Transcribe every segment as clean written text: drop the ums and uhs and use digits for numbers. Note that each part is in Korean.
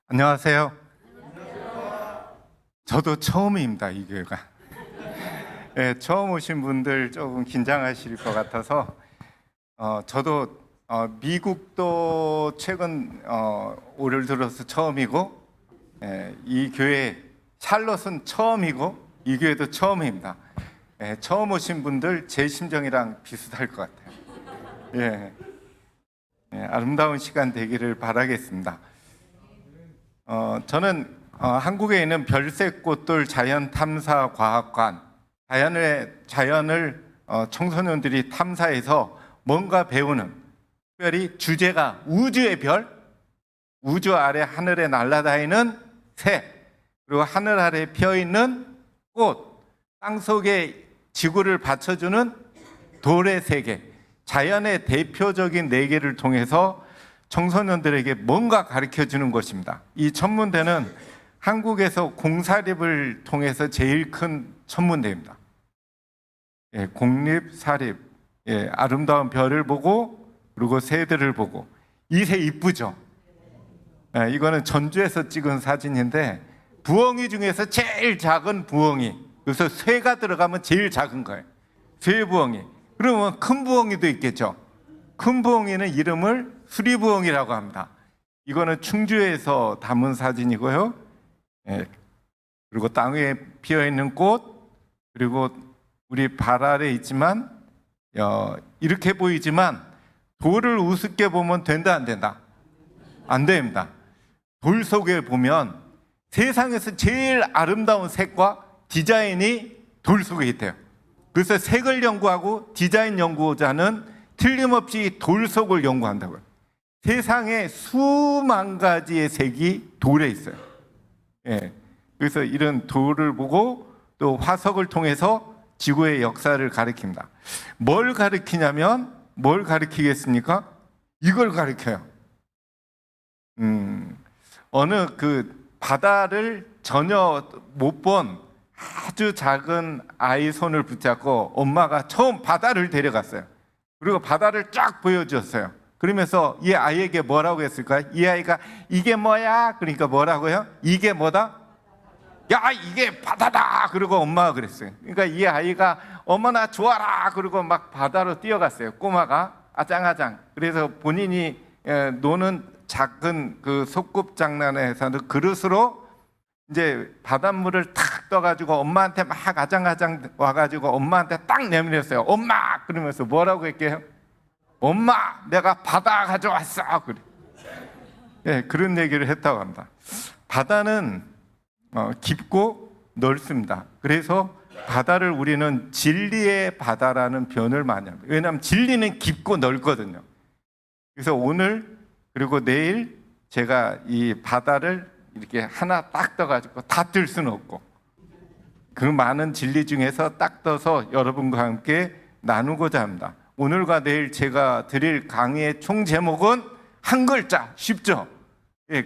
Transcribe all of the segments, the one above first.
안녕하세요. 저도 처음입니다, 이 교회가. 네, 처음 오신 분들 조금 긴장하실 것 같아서 저도 미국도 최근 올해 들어서 처음이고, 이 교회 샬롯은 처음이고 이 교회도 처음입니다. 처음 오신 분들 제 심정이랑 비슷할 것 같아요. 아름다운 시간 되기를 바라겠습니다. 저는 한국에 있는 별새꽃들 자연탐사과학관, 자연을 청소년들이 탐사해서 뭔가 배우는, 특별히 주제가 우주의 별, 우주 아래 하늘에 날아다니는 새, 그리고 하늘 아래 피어있는 꽃, 땅속에 지구를 받쳐주는 돌의 세계, 자연의 대표적인 네 개를 통해서 청소년들에게 뭔가 가르쳐주는 것입니다. 이 천문대는 한국에서 공사립을 통해서 제일 큰 천문대입니다. 공립, 사립, 아름다운 별을 보고 그리고 새들을 보고, 이 새 이쁘죠? 이거는 전주에서 찍은 사진인데 부엉이 중에서 제일 작은 부엉이, 그래서 쇠가 들어가면 제일 작은 거예요. 쇠부엉이. 그러면 큰 부엉이도 있겠죠. 큰 부엉이는 이름을 수리부엉이라고 합니다. 이거는 충주에서 담은 사진이고요. 그리고 땅 위에 피어있는 꽃, 그리고 우리 발 아래 있지만 이렇게 보이지만 돌을 우습게 보면 된다 안 된다? 안 됩니다. 돌 속에 보면 세상에서 제일 아름다운 색과 디자인이 돌 속에 있대요. 그래서 색을 연구하고 디자인 연구자는 틀림없이 돌 속을 연구한다고요. 세상에 수만 가지의 색이 돌에 있어요. 그래서 이런 돌을 보고 또 화석을 통해서 지구의 역사를 가리킵니다. 뭘 가리키냐면, 뭘 가리키겠습니까? 이걸 가리켜요. 어느 그 바다를 전혀 못 본 아주 작은 아이 손을 붙잡고 엄마가 처음 바다를 데려갔어요. 그리고 바다를 쫙 보여줬어요. 그러면서 이 아이에게 뭐라고 했을까요? 이 아이가 이게 뭐야? 그러니까 뭐라고요? 이게 뭐다? 야, 이게 바다다! 그리고 엄마가 그랬어요. 그러니까 이 아이가 어머나 좋아라! 그리고 막 바다로 뛰어갔어요. 꼬마가 아장아장. 그래서 본인이 노는 작은 그 소꿉장난에서는 그릇으로 이제 바닷물을 탁 떠가지고 엄마한테 막 아장아장 와가지고 엄마한테 딱 내밀었어요. 엄마! 그러면서 뭐라고 했게요? 엄마, 내가 바다 가져왔어. 그래. 그런 얘기를 했다고 합니다. 바다는 깊고 넓습니다. 그래서 바다를 우리는 진리의 바다라는 표현을 많이 합니다. 왜냐하면 진리는 깊고 넓거든요. 그래서 오늘 그리고 내일 제가 이 바다를 이렇게 하나 딱 떠가지고 다 뜰 수는 없고, 그 많은 진리 중에서 딱 떠서 여러분과 함께 나누고자 합니다. 오늘과 내일 제가 드릴 강의의 총 제목은 한 글자, 쉽죠?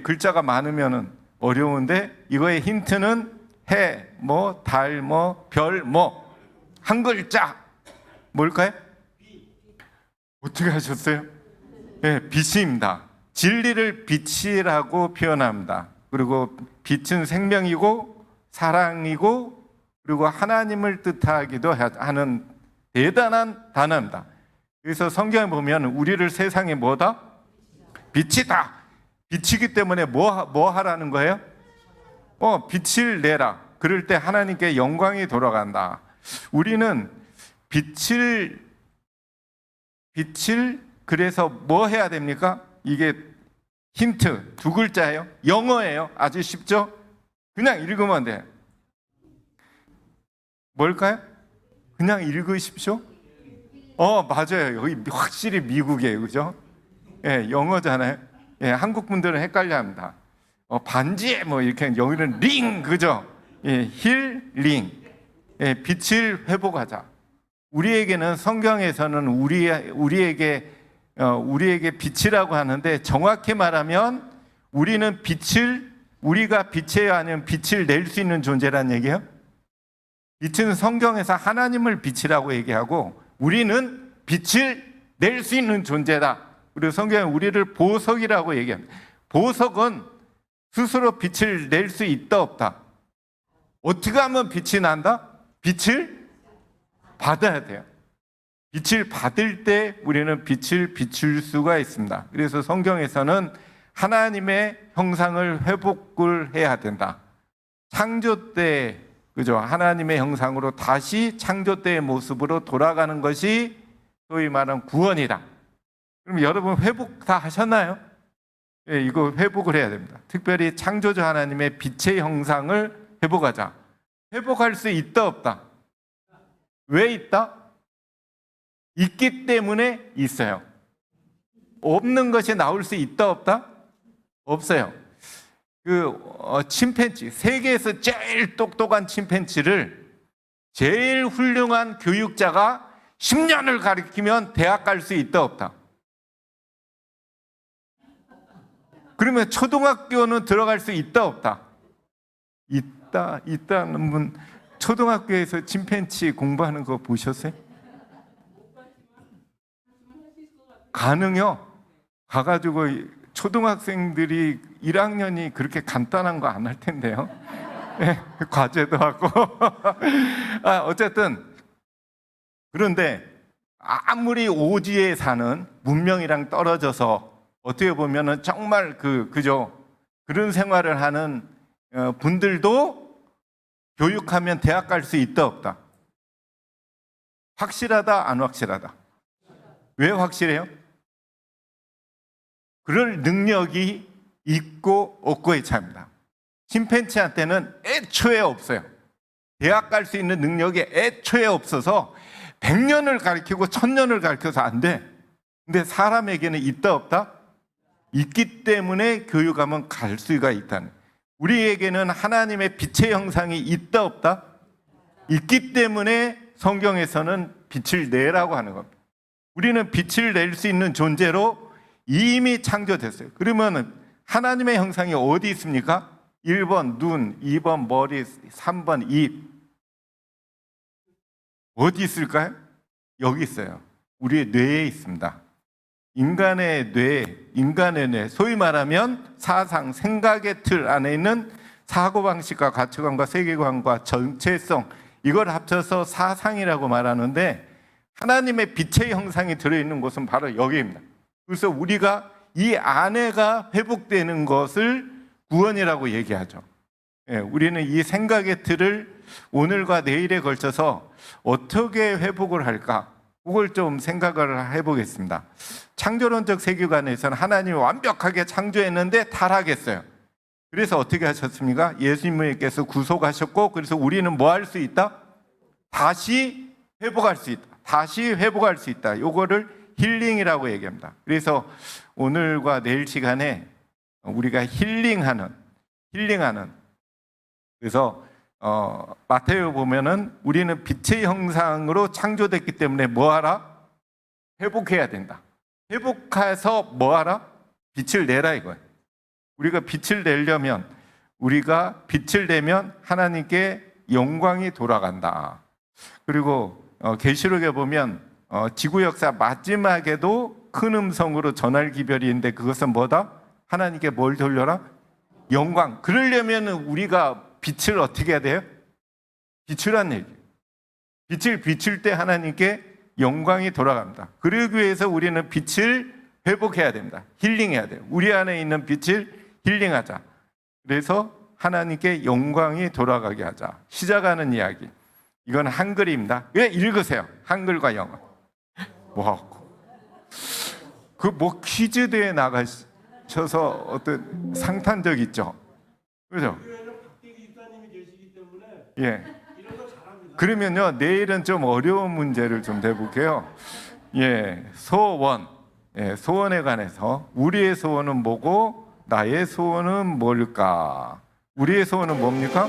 글자가 많으면 어려운데 이거의 힌트는 해, 뭐, 달, 뭐, 별, 뭐, 한 글자. 뭘까요? 어떻게 하셨어요? 빛입니다. 진리를 빛이라고 표현합니다. 그리고 빛은 생명이고 사랑이고 그리고 하나님을 뜻하기도 하는 대단한 단어입니다. 그래서 성경에 보면 우리를 세상에 뭐다? 빛이다. 빛이기 때문에 뭐 하라는 거예요? 빛을 내라. 그럴 때 하나님께 영광이 돌아간다. 우리는 빛을 그래서 뭐 해야 됩니까? 이게 힌트 두 글자예요. 영어예요. 아주 쉽죠? 그냥 읽으면 돼요. 뭘까요? 그냥 읽으십시오. 맞아요. 여기 확실히 미국이에요. 그죠? 영어잖아요. 한국 분들은 헷갈려 합니다. 반지 뭐 이렇게, 여기는 링, 그죠? 힐링. 빛을 회복하자. 우리에게는 성경에서는 우리에게 빛이라고 하는데, 정확히 말하면 우리가 빛이에요, 아니면 빛을 낼 수 있는 존재란 얘기예요? 빛은 성경에서 하나님을 빛이라고 얘기하고 우리는 빛을 낼 수 있는 존재다. 그리고 성경은 우리를 보석이라고 얘기합니다. 보석은 스스로 빛을 낼 수 있다 없다? 어떻게 하면 빛이 난다? 빛을 받아야 돼요. 빛을 받을 때 우리는 빛을 비출 수가 있습니다. 그래서 성경에서는 하나님의 형상을 회복을 해야 된다. 창조 때, 그죠? 하나님의 형상으로 다시 창조 때의 모습으로 돌아가는 것이 소위 말하는 구원이다. 그럼 여러분 회복 다 하셨나요? 예, 이거 회복을 해야 됩니다. 특별히 창조주 하나님의 빛의 형상을 회복하자. 회복할 수 있다 없다? 왜 있다? 있기 때문에 있어요. 없는 것이 나올 수 있다 없다? 없어요. 침팬지, 세계에서 제일 똑똑한 침팬지를 제일 훌륭한 교육자가 10년을 가르치면 대학 갈 수 있다 없다? 그러면 초등학교는 들어갈 수 있다 없다? 있다는 분, 초등학교에서 침팬지 공부하는 거 보셨어요? 가능요? 가가지고 초등학생들이 1학년이 그렇게 간단한 거 안 할 텐데요. 네, 과제도 하고. 어쨌든 그런데 아무리 오지에 사는 문명이랑 떨어져서 어떻게 보면은 정말 그죠? 그런 생활을 하는 분들도 교육하면 대학 갈 수 있다 없다? 확실하다 안 확실하다? 왜 확실해요? 그럴 능력이 있고 없고의 차이입니다. 침팬지한테는 애초에 없어요. 대학 갈 수 있는 능력이 애초에 없어서 100년을 가르치고 1000년을 가르쳐서 안 돼. 근데 사람에게는 있다 없다? 있기 때문에 교육하면 갈 수가 있다는. 우리에게는 하나님의 빛의 형상이 있다 없다? 있기 때문에 성경에서는 빛을 내라고 하는 겁니다. 우리는 빛을 낼 수 있는 존재로 이미 창조됐어요. 그러면 하나님의 형상이 어디 있습니까? 1번 눈, 2번 머리, 3번 입. 어디 있을까요? 여기 있어요. 우리의 뇌에 있습니다. 인간의 뇌, 소위 말하면 사상, 생각의 틀 안에 있는 사고방식과 가치관과 세계관과 정체성, 이걸 합쳐서 사상이라고 말하는데 하나님의 빛의 형상이 들어있는 곳은 바로 여기입니다. 그래서 우리가 이 안에가 회복되는 것을 구원이라고 얘기하죠. 예, 우리는 이 생각의 틀을 오늘과 내일에 걸쳐서 어떻게 회복을 할까? 그걸 좀 생각을 해보겠습니다. 창조론적 세계관에서는 하나님이 완벽하게 창조했는데 타락했어요. 그래서 어떻게 하셨습니까? 예수님께서 구속하셨고, 그래서 우리는 뭐 할 수 있다? 다시 회복할 수 있다. 다시 회복할 수 있다. 요거를 힐링이라고 얘기합니다. 그래서 오늘과 내일 시간에 우리가 힐링하는 그래서 마태오 보면은 우리는 빛의 형상으로 창조됐기 때문에 뭐 하라? 회복해야 된다. 회복해서 뭐 하라? 빛을 내라 이거예요. 우리가 빛을 내려면, 우리가 빛을 내면 하나님께 영광이 돌아간다. 그리고 계시록에 보면 지구 역사 마지막에도 큰 음성으로 전할 기별이인데 그것은 뭐다? 하나님께 뭘 돌려라? 영광. 그러려면 우리가 빛을 어떻게 해야 돼요? 비추란 얘기예요. 빛을 비출 때 하나님께 영광이 돌아갑니다. 그러기 위해서 우리는 빛을 회복해야 됩니다. 힐링해야 돼요. 우리 안에 있는 빛을 힐링하자. 그래서 하나님께 영광이 돌아가게 하자. 시작하는 이야기. 이건 한글입니다. 왜 읽으세요? 한글과 영어. 뭐 퀴즈 대회 나가셔서 어떤 상탄적 있죠. 그죠? 예. 그러면요 내일은 좀 어려운 문제를 좀 내볼게요. 예, 소원. 예, 소원에 관해서 우리의 소원은 뭐고 나의 소원은 뭘까? 우리의 소원은 뭡니까?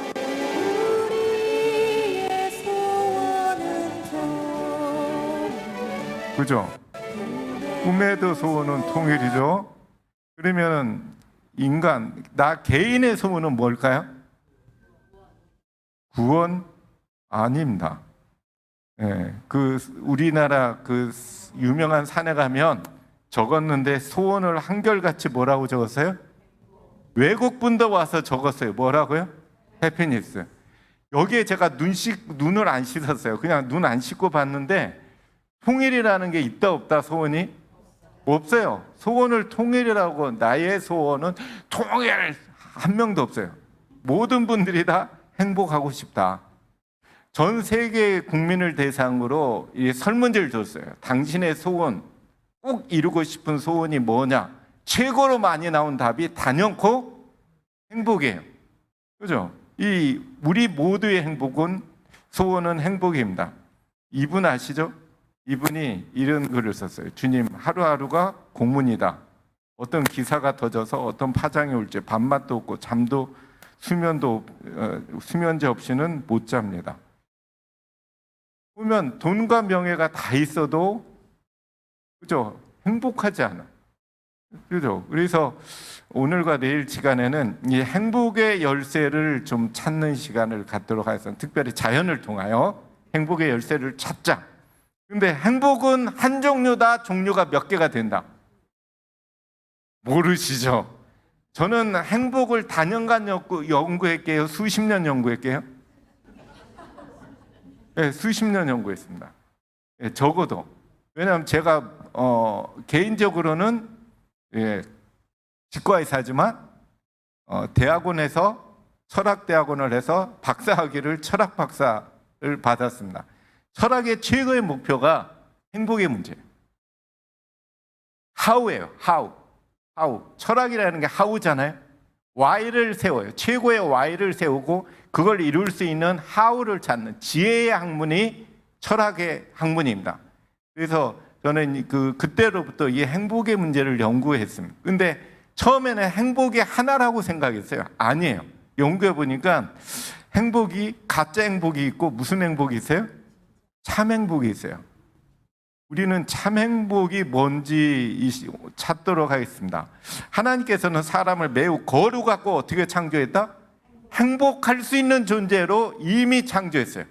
그죠? 꿈에도 소원은 통일이죠. 그러면 인간, 나 개인의 소원은 뭘까요? 구원? 아닙니다. 예, 우리나라 유명한 산에 가면 적었는데 소원을 한결같이 뭐라고 적었어요? 외국 분도 와서 적었어요. 뭐라고요? 해피니스. 여기에 제가 눈을 안 씻었어요. 그냥 눈 안 씻고 봤는데 통일이라는 게 있다 없다 소원이? 없어요. 소원을 통일이라고, 나의 소원은 통일, 한 명도 없어요. 모든 분들이 다 행복하고 싶다. 전 세계 국민을 대상으로 이 설문지를 줬어요. 당신의 소원, 꼭 이루고 싶은 소원이 뭐냐? 최고로 많이 나온 답이 단연코 행복이에요. 그죠? 우리 모두의 행복은, 소원은 행복입니다. 이분 아시죠? 이분이 이런 글을 썼어요. 주님, 하루하루가 공문이다. 어떤 기사가 터져서 어떤 파장이 올지 밥맛도 없고 잠도 수면제 없이는 못 잡니다. 보면 돈과 명예가 다 있어도, 그죠? 행복하지 않아. 그죠? 그래서 오늘과 내일 시간에는 이 행복의 열쇠를 좀 찾는 시간을 갖도록 하겠습니다. 특별히 자연을 통하여 행복의 열쇠를 찾자. 근데 행복은 한 종류다, 종류가 몇 개가 된다? 모르시죠? 저는 행복을 다년간 연구했게요? 수십 년 연구했게요? 네, 수십 년 연구했습니다. 네, 적어도. 왜냐하면 제가 개인적으로는 치과의사지만 대학원에서 철학대학원을 해서 박사학위를 철학 박사를 받았습니다. 철학의 최고의 목표가 행복의 문제예요. how예요. how. 철학이라는 게 how잖아요. why를 세워요. 최고의 why를 세우고 그걸 이룰 수 있는 how를 찾는 지혜의 학문이 철학의 학문입니다. 그래서 저는 그때로부터 이 행복의 문제를 연구했습니다. 근데 처음에는 행복이 하나라고 생각했어요. 아니에요. 연구해 보니까 행복이, 가짜 행복이 있고 무슨 행복이 있어요? 참 행복이 있어요. 우리는 참 행복이 뭔지 찾도록 하겠습니다. 하나님께서는 사람을 매우 거룩하고 어떻게 창조했다? 행복할 수 있는 존재로 이미 창조했어요.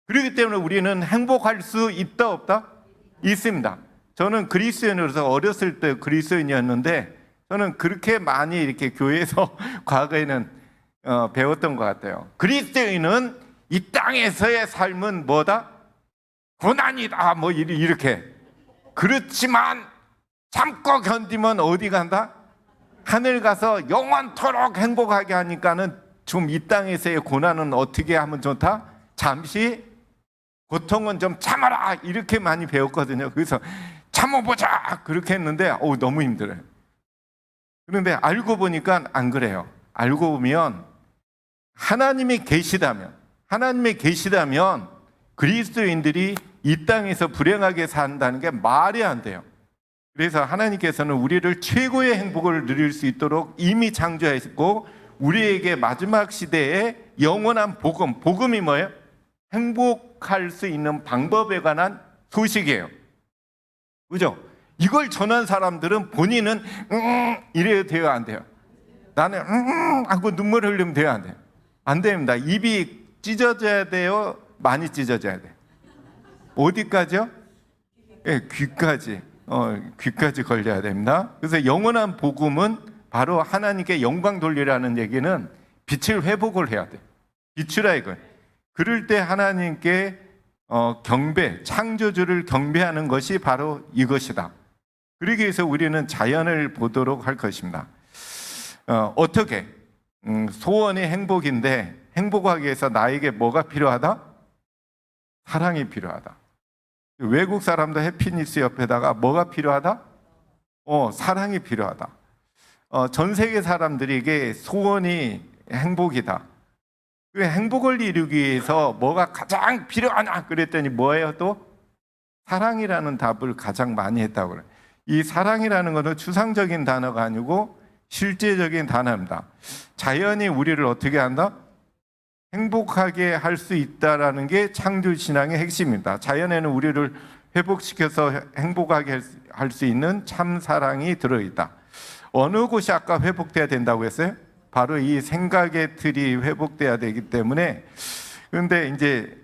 그렇기 때문에 우리는 행복할 수 있다 없다? 있습니다. 저는 그리스도인으로서 어렸을 때 그리스도인이었는데 저는 그렇게 많이 이렇게 교회에서 과거에는 배웠던 것 같아요. 그리스도인은 이 땅에서의 삶은 뭐다? 고난이다. 뭐 이렇게. 그렇지만 참고 견디면 어디 간다? 하늘 가서 영원토록 행복하게 하니까는 좀 이 땅에서의 고난은 어떻게 하면 좋다? 잠시 고통은 좀 참아라. 이렇게 많이 배웠거든요. 그래서 참아보자. 그렇게 했는데 너무 힘들어요. 그런데 알고 보니까 안 그래요. 알고 보면 하나님이 계시다면 그리스도인들이 이 땅에서 불행하게 산다는 게 말이 안 돼요. 그래서 하나님께서는 우리를 최고의 행복을 누릴 수 있도록 이미 창조했고 우리에게 마지막 시대에 영원한 복음이 뭐예요? 행복할 수 있는 방법에 관한 소식이에요. 그죠? 이걸 전한 사람들은 본인은 이래야 돼요, 안 돼요? 나는 하고 눈물 흘리면 돼요, 안 돼요? 안 됩니다. 입이 찢어져야 돼요, 많이 찢어져야 돼요. 어디까지요? 귀까지. 귀까지 걸려야 됩니다. 그래서 영원한 복음은 바로 하나님께 영광 돌리라는 얘기는 빛을 회복을 해야 돼요. 비추라 이거예요. 그럴 때 하나님께 경배, 창조주를 경배하는 것이 바로 이것이다. 그러기 위해서 우리는 자연을 보도록 할 것입니다. 어떻게? 소원이 행복인데 행복하기 위해서 나에게 뭐가 필요하다? 사랑이 필요하다. 외국 사람도 해피니스 옆에다가 뭐가 필요하다? 사랑이 필요하다. 전 세계 사람들에게 소원이 행복이다. 그 행복을 이루기 위해서 뭐가 가장 필요하냐 그랬더니 뭐예요 또? 사랑이라는 답을 가장 많이 했다고 그래요. 이 사랑이라는 것은 추상적인 단어가 아니고 실제적인 단어입니다. 자연이 우리를 어떻게 한다? 행복하게 할 수 있다라는 게 창조신앙의 핵심입니다. 자연에는 우리를 회복시켜서 행복하게 할 수 있는 참 사랑이 들어있다. 어느 곳이 아까 회복돼야 된다고 했어요? 바로 이 생각의 틀이 회복돼야 되기 때문에. 그런데 이제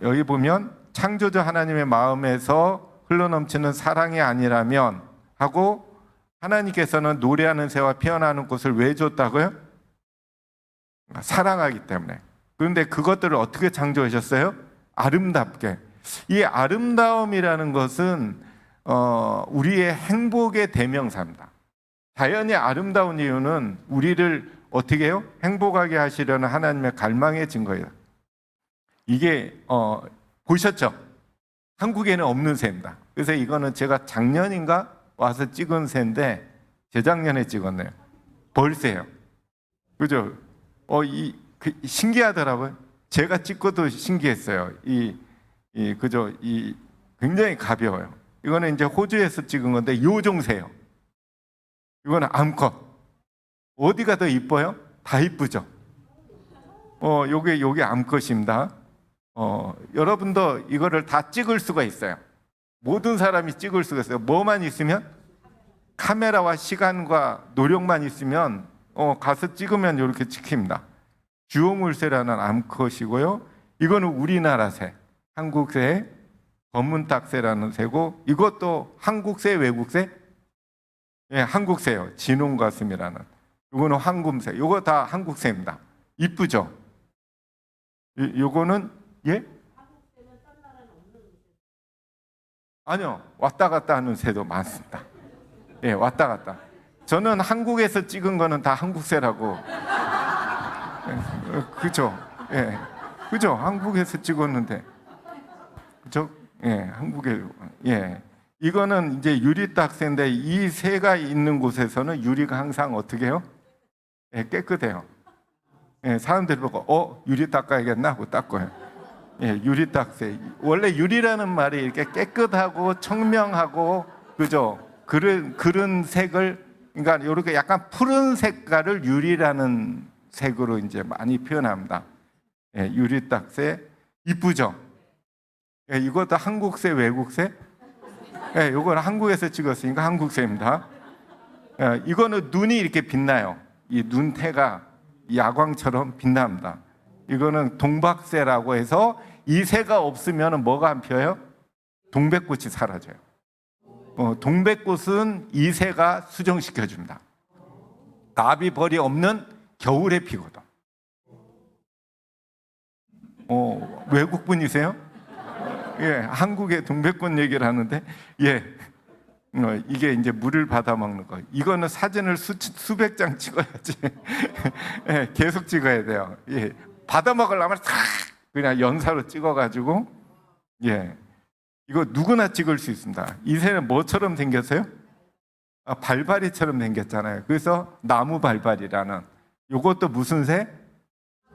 여기 보면 창조주 하나님의 마음에서 흘러넘치는 사랑이 아니라면 하고 하나님께서는 노래하는 새와 피어나는 꽃을 왜 줬다고요? 사랑하기 때문에. 그런데 그것들을 어떻게 창조하셨어요? 아름답게. 이 아름다움이라는 것은 우리의 행복의 대명사입니다. 자연이 아름다운 이유는 우리를 어떻게 해요? 행복하게 하시려는 하나님의 갈망의 증거예요. 이게 보셨죠? 한국에는 없는 새입니다. 그래서 이거는 제가 작년인가 와서 찍은 새인데 재작년에 찍었네요. 벌새예요. 그죠? 신기하더라고요. 제가 찍고도 신기했어요. 그죠? 굉장히 가벼워요. 이거는 이제 호주에서 찍은 건데 요종새예요. 이거는 암컷. 어디가 더 이뻐요? 다 이쁘죠? 요게 암컷입니다. 여러분도 이거를 다 찍을 수가 있어요. 모든 사람이 찍을 수가 있어요. 뭐만 있으면? 카메라와 시간과 노력만 있으면 가서 찍으면 이렇게 찍힙니다. 주홍울새라는 암컷이고요. 이거는 우리나라 새, 한국새, 검은딱새라는 새고, 이것도 한국새, 외국새? 예, 한국새요. 진홍가슴이라는. 이거는 황금새. 이거 다 한국새입니다. 이쁘죠? 요거는 예? 아니요. 왔다 갔다 하는 새도 많습니다. 예, 왔다 갔다. 저는 한국에서 찍은 거는 다 한국새라고. 그죠? 예. 그죠? 한국에서 찍었는데. 그죠? 예, 한국에. 예. 이거는 이제 유리딱새인데 이 새가 있는 곳에서는 유리가 항상 어떻게 해요? 예, 깨끗해요. 예, 사람들이 보고 유리 닦아야겠나 하고 닦아요. 예, 유리딱새. 원래 유리라는 말이 이렇게 깨끗하고 청명하고 그죠? 그런 색을, 그러니까 이렇게 약간 푸른 색깔을 유리라는 색으로 이제 많이 표현합니다. 예, 유리딱새 이쁘죠? 예, 이것도 한국새, 외국새? 예, 이거는 한국에서 찍었으니까 한국새입니다. 예, 이거는 눈이 이렇게 빛나요. 이 눈태가 야광처럼 빛납니다. 이거는 동박새라고 해서 이 새가 없으면 뭐가 안 펴요? 동백꽃이 사라져요. 동백꽃은 이 새가 수정시켜줍니다. 나비벌이 없는 겨울에 피거든. 외국 분이세요? 예, 한국의 동백꽃 얘기를 하는데, 예, 이게 이제 물을 받아 먹는 거. 이거는 사진을 수백 장 찍어야지. 예, 계속 찍어야 돼요. 예, 받아 먹으려면 탁 그냥 연사로 찍어가지고, 예, 이거 누구나 찍을 수 있습니다. 이 새는 뭐처럼 생겼어요? 발발이처럼 생겼잖아요. 그래서 나무 발발이라는. 이것도 무슨 새?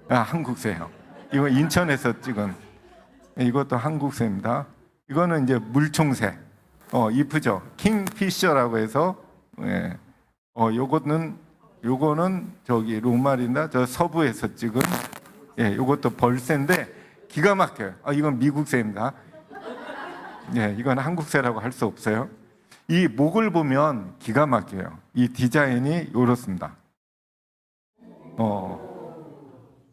한국새요. 이거 인천에서 찍은. 이것도 한국새입니다. 이거는 이제 물총새. 이쁘죠? 킹피셔라고 해서, 예. 요거는 저기 로마리나 저 서부에서 찍은, 예, 요것도 벌새인데 기가 막혀요. 이건 미국새입니다. 예, 이건 한국새라고 할 수 없어요. 이 목을 보면 기가 막혀요. 이 디자인이 이렇습니다.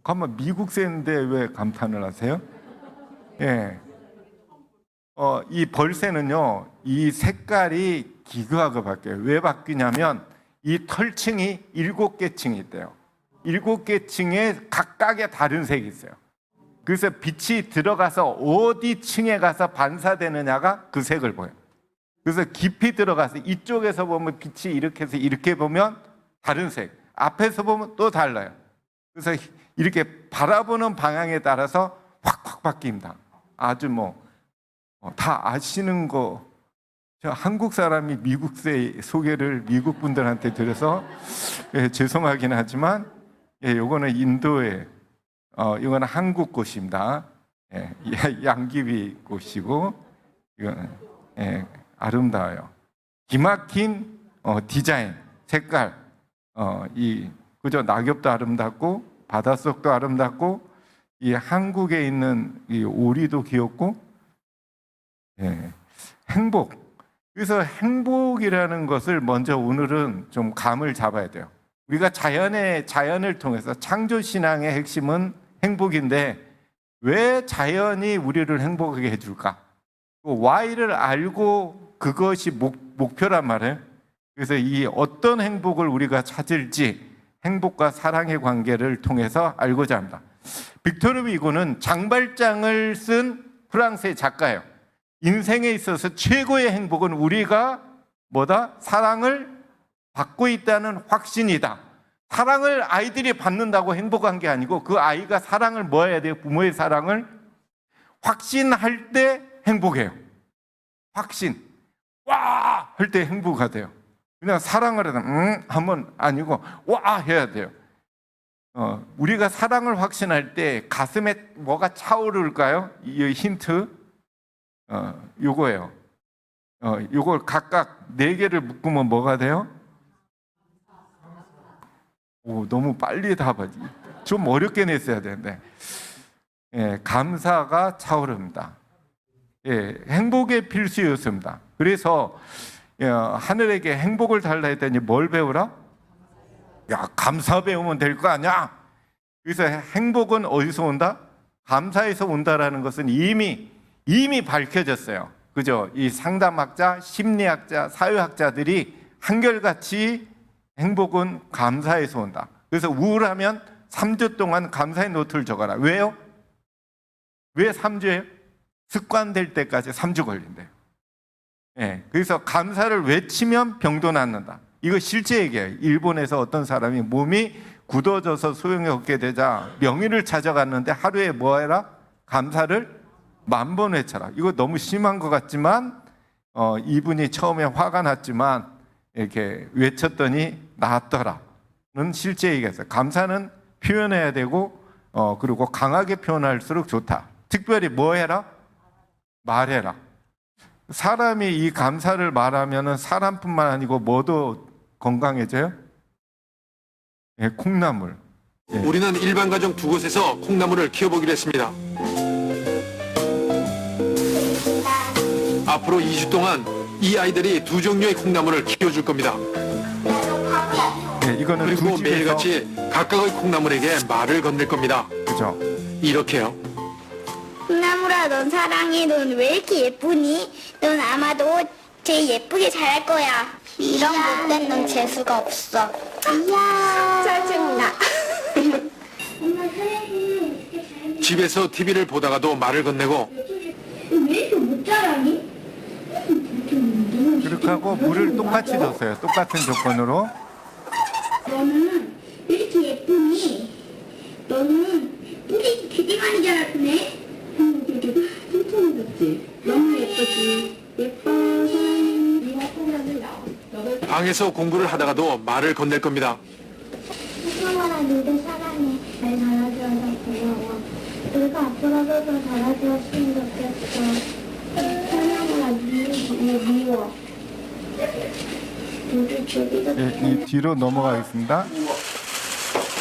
한번 미국새인데 왜 감탄을 하세요? 예. 이 벌새는요, 이 색깔이 기괴하게 바뀌어요. 왜 바뀌냐면 이 털층이 7개 층이 있대요. 7개 층에 각각의 다른 색이 있어요. 그래서 빛이 들어가서 어디 층에 가서 반사되느냐가 그 색을 보여요. 그래서 깊이 들어가서 이쪽에서 보면 빛이 이렇게 해서 이렇게 보면 다른 색, 앞에서 보면 또 달라요. 그래서 이렇게 바라보는 방향에 따라서 확확 바뀝니다. 아주 다 아시는 거. 저 한국 사람이 미국새 소개를 미국 분들한테 드려서 죄송하긴 하지만, 요거는 인도의, 이거는 한국 꽃입니다. 양귀비 꽃이고, 이거는 아름다워요. 기막힌 디자인, 색깔, 그죠? 낙엽도 아름답고 바닷속도 아름답고, 이 한국에 있는 이 오리도 귀엽고, 행복. 그래서 행복이라는 것을 먼저 오늘은 좀 감을 잡아야 돼요. 우리가 자연을 통해서 창조신앙의 핵심은 행복인데 왜 자연이 우리를 행복하게 해줄까? Why를 알고 그것이 목표란 말이에요. 그래서 이 어떤 행복을 우리가 찾을지 행복과 사랑의 관계를 통해서 알고자 합니다. 빅토르 위고는 장발장을 쓴 프랑스의 작가예요. 인생에 있어서 최고의 행복은 우리가 뭐다? 사랑을 받고 있다는 확신이다. 사랑을 아이들이 받는다고 행복한 게 아니고 그 아이가 사랑을 뭐 해야 돼요? 부모의 사랑을 확신할 때 행복해요. 확신. 와! 할 때 행복하대요. 그냥 사랑을 하다 하면 아니고 와! 해야 돼요. 우리가 사랑을 확신할 때 가슴에 뭐가 차오를까요? 이 힌트 요거예요. 요걸 각각 4개를 묶으면 뭐가 돼요? 오, 너무 빨리 답하지. 좀 어렵게 냈어야 되는데. 예, 감사가 차오릅니다. 예, 행복의 필수 요소입니다. 그래서 하늘에게 행복을 달라 했더니 뭘 배우라? 야, 감사 배우면 될 거 아니야? 그래서 행복은 어디서 온다? 감사에서 온다라는 것은 이미 밝혀졌어요. 그죠? 이 상담학자, 심리학자, 사회학자들이 한결같이 행복은 감사에서 온다. 그래서 우울하면 3주 동안 감사의 노트를 적어라. 왜요? 왜 3주예요? 습관될 때까지 3주 걸린대요. 예, 그래서 감사를 외치면 병도 낫는다. 이거 실제 얘기예요. 일본에서 어떤 사람이 몸이 굳어져서 소용이 없게 되자 명의를 찾아갔는데 하루에 뭐 해라? 감사를 10,000번 외쳐라. 이거 너무 심한 것 같지만 이분이 처음에 화가 났지만 이렇게 외쳤더니 나았더라는 실제 얘기였어요. 감사는 표현해야 되고 그리고 강하게 표현할수록 좋다. 특별히 뭐 해라? 말해라. 사람이 이 감사를 말하면은 사람뿐만 아니고 뭐도 건강해져요? 예, 콩나물. 예. 우리는 일반 가정 2곳에서 콩나물을 키워보기로 했습니다. 앞으로 2주 동안 이 아이들이 2종류의 콩나물을 키워줄 겁니다. 예, 이거는 그리고 두 집에서 매일같이 각각의 콩나물에게 말을 건넬 겁니다. 그죠? 이렇게요. 콩나물아, 넌 사랑해. 넌 왜 이렇게 예쁘니? 넌 아마도 제일 예쁘게 자랄 거야. 이런 못된 넌 재수가 없어. 이야, 짜증나. 집에서 TV를 보다가도 말을 건네고 왜 이렇게 못 자라니? 그렇게 하고 물을 똑같이 줬어요. 똑같은 조건으로. 너는 왜 이렇게 예쁘니? 너는 뿌리 되게 많이 자랐네. 되게 튼튼해졌지. 너무 예쁘지. 예뻐, 사랑해. 네가 콩나물 나와. 방에서 공부를 하다가도 말을 건넬 겁니다. 콩나물아, 너도 사랑해. 잘 자라줘서 고마워. 너가 앞으로도 더 자라주었으면 좋겠어. 콩나물아, 미워. 너도 저기도 예, 이 뒤로 넘어가겠습니다.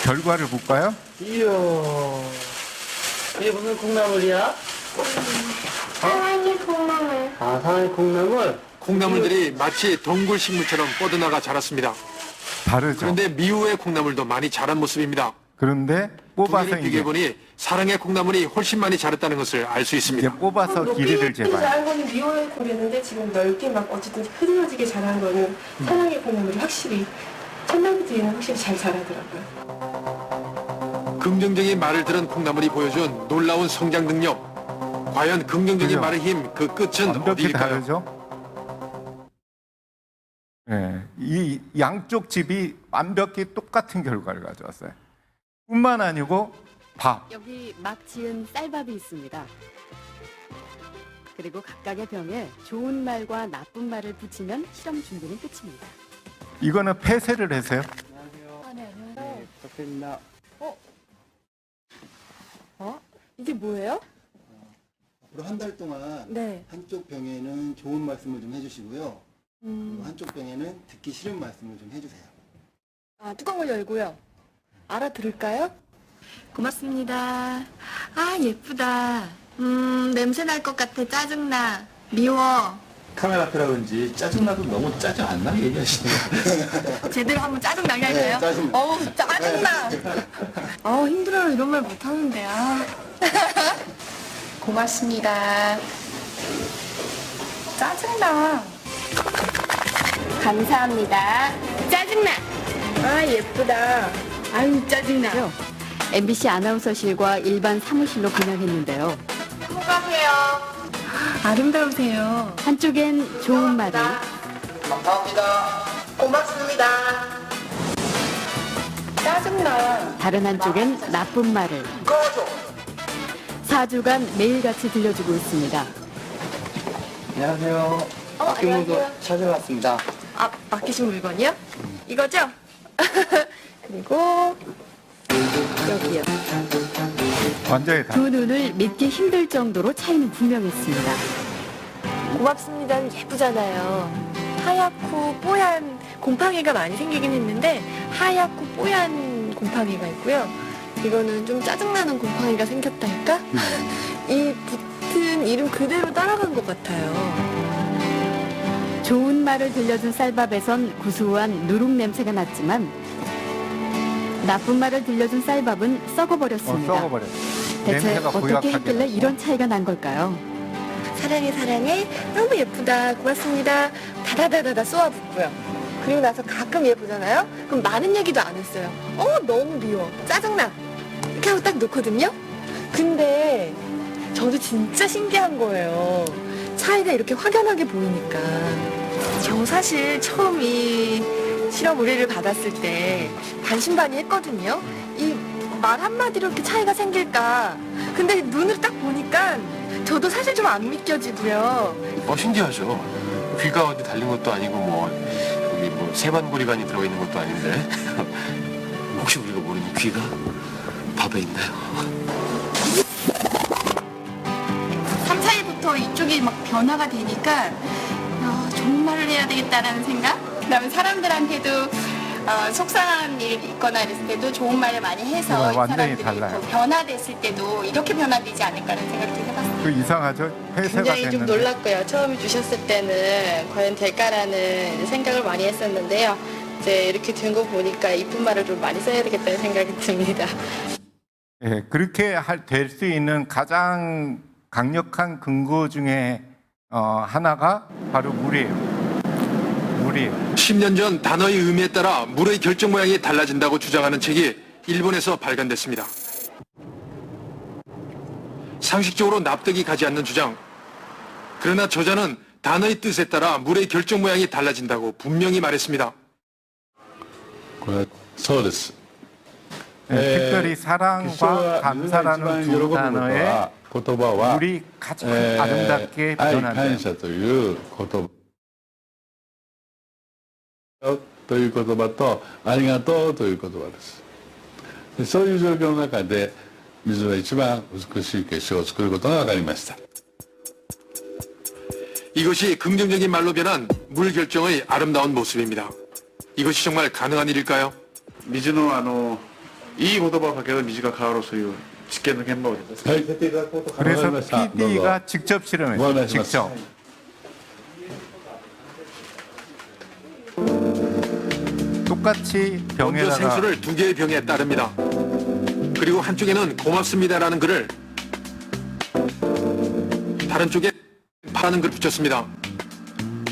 결과를 볼까요? 이야, 이게 무슨 콩나물이야? 사랑해, 콩나물. 아, 사랑의 콩나물? 콩나물들이 마치 동굴 식물처럼 뻗어나가 자랐습니다. 다르죠. 그런데 미우의 콩나물도 많이 자란 모습입니다. 그런데 두 뽑아서 개를 이제 비교해보니 사랑의 콩나물이 훨씬 많이 자랐다는 것을 알 수 있습니다. 뽑아서 길이를 재봐요. 자란 거는 미워의 콩이었는데 지금 넓게 막 어쨌든 흐드러지게 자란 거는 사랑의 콩나물이 확실히 천남지에는 확실히 잘 자라더라고요. 긍정적인 말을 들은 콩나물이 보여준 놀라운 성장 능력. 과연 긍정적인 그죠? 말의 힘, 그 끝은 완벽히 어디일까요? 다르죠? 예, 이 양쪽 집이 완벽히 똑같은 결과를 가져왔어요. 뿐만 아니고 밥. 여기 막 지은 쌀밥이 있습니다. 그리고 각각의 병에 좋은 말과 나쁜 말을 붙이면 실험 준비는 끝입니다. 이거는 폐쇄를 해서요. 네, 좋겠습니다. 이게 뭐예요? 앞으로 한 달 동안 네. 한쪽 병에는 좋은 말씀을 좀 해주시고요. 그리고 한쪽 병에는 듣기 싫은 말씀을 좀 해주세요. 아, 뚜껑을 열고요. 알아들을까요? 고맙습니다. 아, 예쁘다. 냄새 날 것 같아. 짜증나. 미워. 카메라 앞이라 그런지 짜증나도 너무 짜증 안 나게 얘기하시네요. 제대로 한번 짜증 나게 할까요? 네, 짜증나. 어우, 짜증나. 아, 힘들어요. 이런 말 못하는데. 아. 고맙습니다. 짜증나. 감사합니다. 짜증나. 아, 예쁘다. 아유 짜증나요. MBC 아나운서실과 일반 사무실로 분양했는데요. 수고하세요. 아름다우세요. 한쪽엔 좋은 말을, 고맙습니다. 짜증나. 다른 한쪽엔 나쁜 말을 4주간 매일같이 들려주고 있습니다. 안녕하세요. 맡긴 물건 찾으러 왔습니다. 아, 맡기신 물건이요? 이거죠? 그리고 여기요. 완전히 다. 두 눈을 믿기 힘들 정도로 차이는 분명했습니다. 고맙습니다는 예쁘잖아요. 하얗고 뽀얀 곰팡이가 많이 생기긴 했는데 하얗고 뽀얀 곰팡이가 있고요. 이거는 좀 짜증나는 곰팡이가 생겼달까? 이 붙은 이름 그대로 따라간 것 같아요. 좋은 말을 들려준 쌀밥에선 구수한 누룩 냄새가 났지만 나쁜 말을 들려준 쌀밥은 썩어버렸습니다. 썩어버렸어. 대체 냄새가 어떻게 고약하게 했길래 나서. 이런 차이가 난 걸까요? 사랑해 사랑해 너무 예쁘다 고맙습니다 다다다다다 쏘아붙고요. 그리고 나서 가끔 얘 보잖아요. 그럼 많은 얘기도 안 했어요. 너무 미워 짜증나 이렇게 하고 딱 놓거든요. 근데 저도 진짜 신기한 거예요. 차이가 이렇게 확연하게 보이니까. 저 사실 처음 이 실험 의뢰를 받았을 때 반신반의했거든요. 이 말 한마디로 이렇게 차이가 생길까. 근데 눈을 딱 보니까 저도 사실 좀 안 믿겨지고요. 신기하죠. 귀가 어디 달린 것도 아니고 여기 세반고리관이 들어가 있는 것도 아닌데 혹시 우리가 모르는 귀가 밥에 있나요? 3, 4일부터 이쪽이 막 변화가 되니까 좋은 말을 해야 되겠다라는 생각? 그다음에 사람들한테도 속상한 일 있거나 이랬을 때도 좋은 말을 많이 해서 이거 이 완전히 사람들이 달라요. 더 변화됐을 때도 이렇게 변화되지 않을까라는 생각을 좀 해봤어요. 그 이상하죠? 폐쇄가 굉장히 좀 됐는데. 놀랐고요. 처음에 주셨을 때는 과연 될까라는 생각을 많이 했었는데요. 이제 이렇게 된 거 보니까 이쁜 말을 좀 많이 써야 되겠다는 생각이 듭니다. 예, 그렇게 될 수 있는 가장 강력한 근거 중에 하나가 바로 물이에요. 물이에요. 10년 전 단어의 의미에 따라 물의 결정 모양이 달라진다고 주장하는 책이 일본에서 발간됐습니다. 상식적으로 납득이 가지 않는 주장. 그러나 저자는 단어의 뜻에 따라 물의 결정 모양이 달라진다고 분명히 말했습니다. そうです 특별히 사랑과 감사라는 두 단어에 言葉は 물이 가장 아름답게 愛 변한다. 感謝という言葉という言葉とありがとうという言葉です。でそういう状況の中で水は一番美しい結晶を作ることが分かりました。 이것이 긍정적인 말로 변한 물 결정의 아름다운 모습입니다. 이것이 정말 가능한 일일까요? 水のいい言葉をかける水が変わるそういう実験の現場をですね、はい、 그래서 わかりました。 PD가 직접 실험했어요. ご案内します。 직접. 똑같이 먼저 병에다가 생수를 2개의 병에 따릅니다. 그리고 한쪽에는 고맙습니다라는 글을 다른 쪽에 파라는 글을 붙였습니다.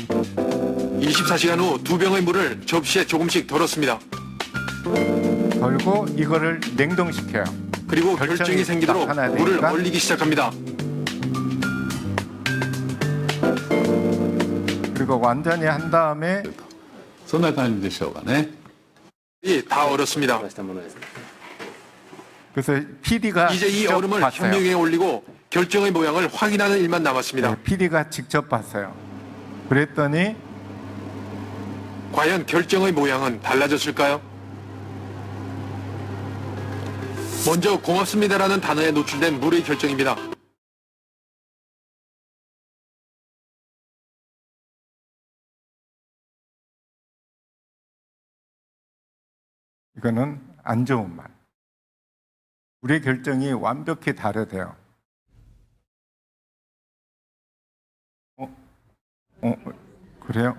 24시간 후 2병의 물을 접시에 조금씩 덜었습니다. 걸고 이거를 냉동시켜요. 그리고 결정이 결정이 생기도록 나타나야 물을 되니까. 얼리기 시작합니다. 그리고 완전히 한 다음에 そんな感じでしょうかね。 다 얼었습니다. 그래서 PD가 이제 이 얼음을 현명에 올리고 결정의 모양을 확인하는 일만 남았습니다. PD가 직접 봤어요. 그랬더니 과연 결정의 모양은 달라졌을까요? 먼저 고맙습니다라는 단어에 노출된 물의 결정입니다. 이거는 안 좋은 말. 우리의 결정이 완벽히 다르대요. 그래요?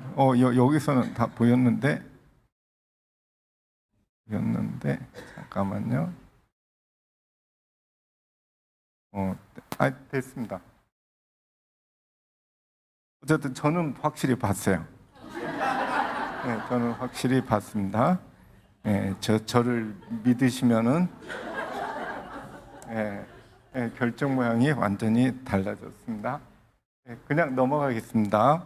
여기서는 다 보였는데 잠깐만요. 됐습니다. 어쨌든 저는 확실히 봤어요. 네, 저는 확실히 봤습니다. 네, 저를 믿으시면은 결정 모양이 완전히 달라졌습니다. 네, 그냥 넘어가겠습니다.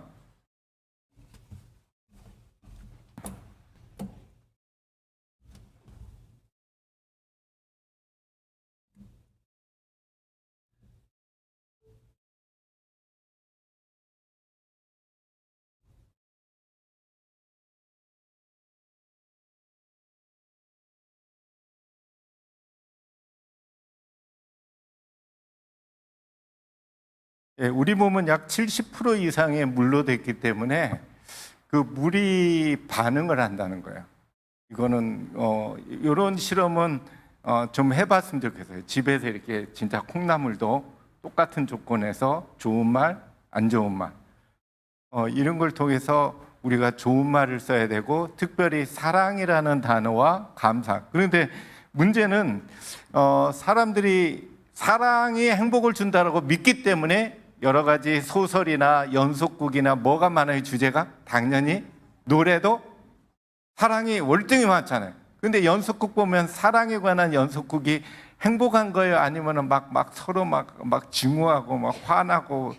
우리 몸은 약 70% 이상의 물로 됐기 때문에 그 물이 반응을 한다는 거예요. 이거는 이런 실험은 좀 해봤으면 좋겠어요. 집에서 이렇게 진짜 콩나물도 똑같은 조건에서 좋은 말, 안 좋은 말 이런 걸 통해서 우리가 좋은 말을 써야 되고 특별히 사랑이라는 단어와 감사. 그런데 문제는 사람들이 사랑이 행복을 준다라고 믿기 때문에 여러 가지 소설이나 연속극이나 뭐가 많아요, 주제가? 당연히 노래도 사랑이 월등히 많잖아요. 근데 연속극 보면 사랑에 관한 연속극이 행복한 거예요? 아니면 막 서로 막 증오하고 막 화나고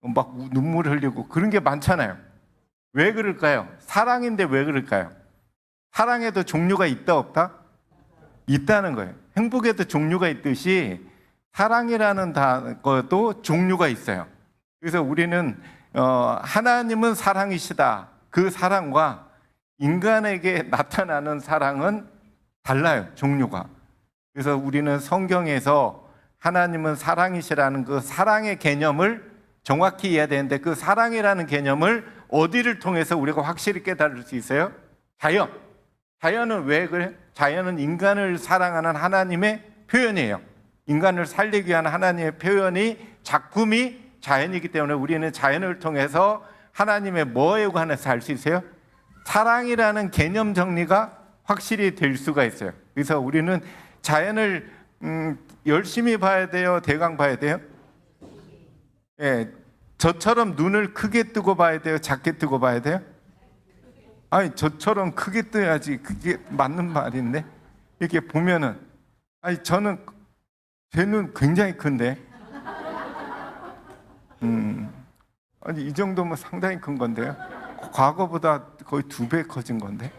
막 눈물 흘리고 그런 게 많잖아요. 왜 그럴까요? 사랑인데 왜 그럴까요? 사랑에도 종류가 있다 없다? 있다는 거예요. 행복에도 종류가 있듯이 사랑이라는 것도 종류가 있어요. 그래서 우리는 하나님은 사랑이시다. 그 사랑과 인간에게 나타나는 사랑은 달라요, 종류가. 그래서 우리는 성경에서 하나님은 사랑이시라는 그 사랑의 개념을 정확히 이해해야 되는데 그 사랑이라는 개념을 어디를 통해서 우리가 확실히 깨달을 수 있어요? 자연. 자연은 왜 그래? 자연은 인간을 사랑하는 하나님의 표현이에요. 인간을 살리기 위한 하나님의 표현이 작품이 자연이기 때문에 우리는 자연을 통해서 하나님의 뭐에 관해서 알 수 있어요? 사랑이라는 개념 정리가 확실히 될 수가 있어요. 그래서 우리는 자연을 열심히 봐야 돼요? 대강 봐야 돼요? 예, 저처럼 눈을 크게 뜨고 봐야 돼요? 작게 뜨고 봐야 돼요? 아니, 저처럼 크게 떠야지. 그게 맞는 말인데 이렇게 보면은 아니 저는 제 눈 굉장히 큰데 아니 이 정도면 상당히 큰 건데요. 과거보다 거의 2배 커진 건데.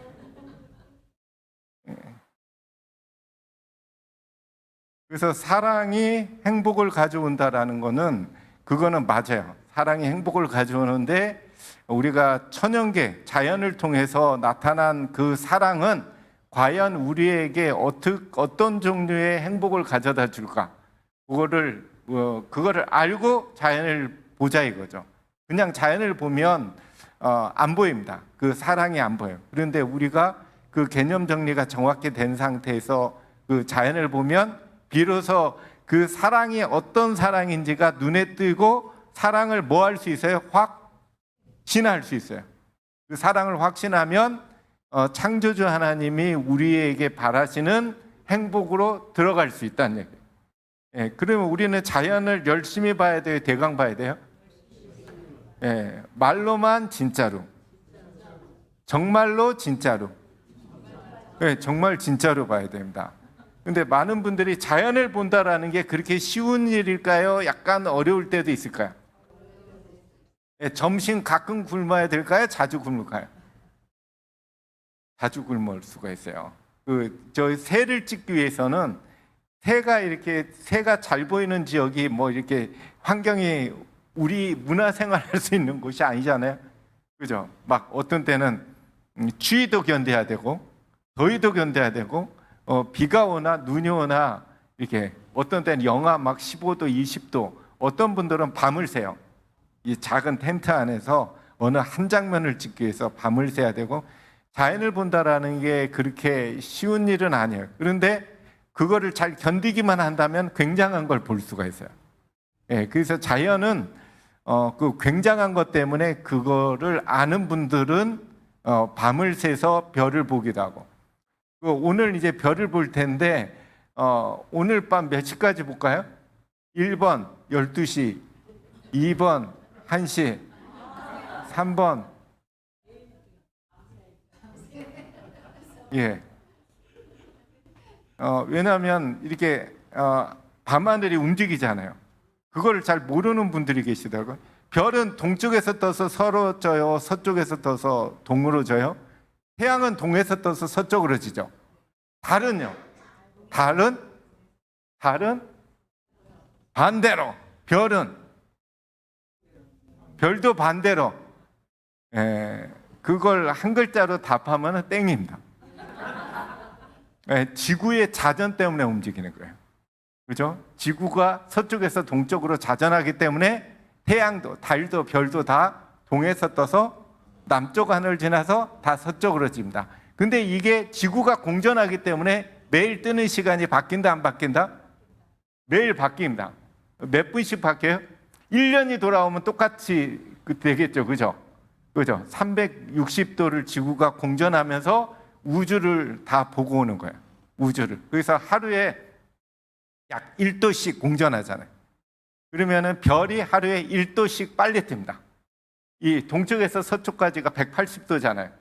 그래서 사랑이 행복을 가져온다라는 거는 그거는 맞아요. 사랑이 행복을 가져오는데 우리가 천연계 자연을 통해서 나타난 그 사랑은 과연 우리에게 어떤 종류의 행복을 가져다 줄까? 그거를 알고 자연을 보자 이거죠. 그냥 자연을 보면 안 보입니다. 그 사랑이 안 보여요. 그런데 우리가 그 개념 정리가 정확히 된 상태에서 그 자연을 보면 비로소 그 사랑이 어떤 사랑인지가 눈에 띄고 사랑을 뭐 할 수 있어요? 확신할 수 있어요. 그 사랑을 확신하면 창조주 하나님이 우리에게 바라시는 행복으로 들어갈 수 있다는 얘기예요. 예, 그러면 우리는 자연을 열심히 봐야 돼요? 대강 봐야 돼요? 예, 말로만 진짜로. 정말로 진짜로. 예, 정말 진짜로 봐야 됩니다. 근데 많은 분들이 자연을 본다라는 게 그렇게 쉬운 일일까요? 약간 어려울 때도 있을까요? 예, 점심 가끔 굶어야 될까요? 자주 굶을까요? 자주 굶을 수가 있어요. 저 새를 찍기 위해서는 새가 잘 보이는 지역이 뭐 이렇게 환경이 우리 문화생활할 수 있는 곳이 아니잖아요. 그죠? 막 어떤 때는 추위도 견뎌야 되고 더위도 견뎌야 되고 비가 오나 눈이 오나 이렇게 어떤 때는 영하 막 15도, 20도 어떤 분들은 밤을 새요. 이 작은 텐트 안에서 어느 한 장면을 찍기 위해서 밤을 새야 되고 자연을 본다라는 게 그렇게 쉬운 일은 아니에요. 그런데 그거를 잘 견디기만 한다면 굉장한 걸 볼 수가 있어요. 예, 그래서 자연은 그 굉장한 것 때문에 그거를 아는 분들은 밤을 새서 별을 보기도 하고 오늘 이제 별을 볼 텐데 오늘 밤 몇 시까지 볼까요? 1번 12시, 2번 1시, 3번 예. 왜냐하면 이렇게 밤하늘이 움직이잖아요. 그걸 잘 모르는 분들이 계시더라고요. 별은 동쪽에서 떠서 서로 져요. 서쪽에서 떠서 동으로 져요. 태양은 동에서 떠서 서쪽으로 지죠. 달은요? 달은 반대로. 별도 반대로. 그걸 한 글자로 답하면 땡입니다. 지구의 자전 때문에 움직이는 거예요. 그죠? 지구가 서쪽에서 동쪽으로 자전하기 때문에 태양도, 달도, 별도 다 동에서 떠서 남쪽 하늘 지나서 다 서쪽으로 집니다. 근데 이게 지구가 공전하기 때문에 매일 뜨는 시간이 바뀐다, 안 바뀐다? 매일 바뀝니다. 몇 분씩 바뀌어요? 1년이 돌아오면 똑같이 되겠죠. 그죠? 360도를 지구가 공전하면서 우주를 다 보고 오는 거예요. 우주를. 그래서 하루에 약 1도씩 공전하잖아요. 그러면은 별이 하루에 1도씩 빨리 뜹니다. 이 동쪽에서 서쪽까지가 180도잖아요.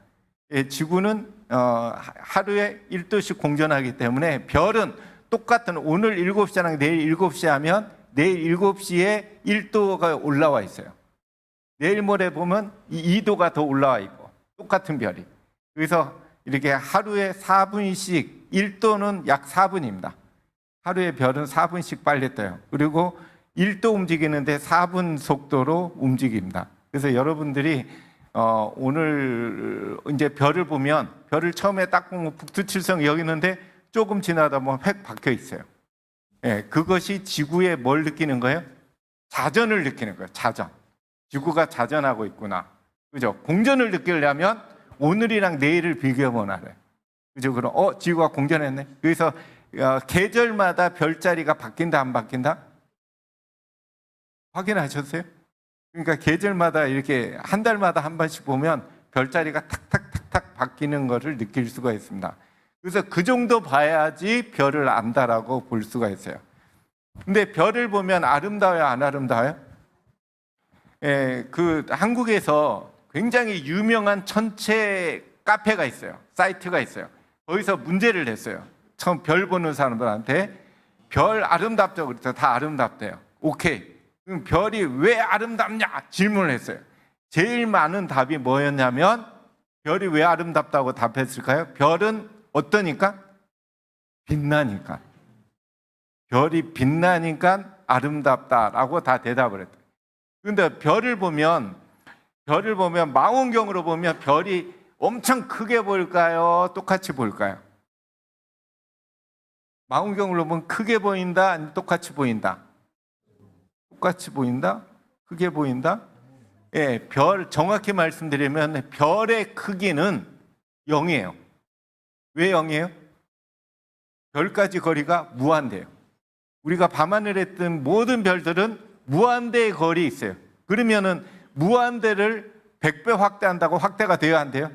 지구는 하루에 1도씩 공전하기 때문에 별은 똑같은 오늘 7시랑 내일 7시 하면 내일 7시에 1도가 올라와 있어요. 내일 모레 보면 2도가 더 올라와 있고 똑같은 별이. 그래서 이렇게 하루에 4분씩 1도는 약 4분입니다. 하루에 별은 4분씩 빨리 떠요. 그리고 1도 움직이는데 4분 속도로 움직입니다. 그래서 여러분들이 오늘 이제 별을 보면 별을 처음에 딱 보면 북두칠성 여기 있는데 조금 지나다 보면 획 박혀 있어요. 그것이 지구에 뭘 느끼는 거예요? 자전을 느끼는 거예요. 자전. 지구가 자전하고 있구나. 그죠? 공전을 느끼려면 오늘이랑 내일을 비교해보나 그래요. 그죠? 그럼 지구가 공전했네. 그래서 계절마다 별자리가 바뀐다, 안 바뀐다? 확인하셨어요? 그러니까 계절마다 이렇게 한 달마다 한 번씩 보면 별자리가 탁탁탁탁 바뀌는 것을 느낄 수가 있습니다. 그래서 그 정도 봐야지 별을 안다라고 볼 수가 있어요. 근데 별을 보면 아름다워요, 안 아름다워요? 그 한국에서 굉장히 유명한 천체 카페가 있어요. 사이트가 있어요. 거기서 문제를 냈어요. 처음 별 보는 사람들한테 별 아름답죠? 그랬더니 다 아름답대요. 오케이. 그럼 별이 왜 아름답냐? 질문을 했어요. 제일 많은 답이 뭐였냐면 별이 왜 아름답다고 답했을까요? 별은 어떠니까? 빛나니까. 별이 빛나니까 아름답다라고 다 대답을 했대요. 그런데 별을 보면 망원경으로 보면 별이 엄청 크게 보일까요? 똑같이 보일까요? 망원경으로 보면 크게 보인다? 아니면 똑같이 보인다? 똑같이 보인다? 크게 보인다? 별 정확히 말씀드리면 별의 크기는 0이에요. 왜 0이에요? 별까지 거리가 무한대예요. 우리가 밤하늘에 뜬 모든 별들은 무한대의 거리 있어요. 그러면은 무한대를 100배 확대한다고 확대가 돼요, 안 돼요?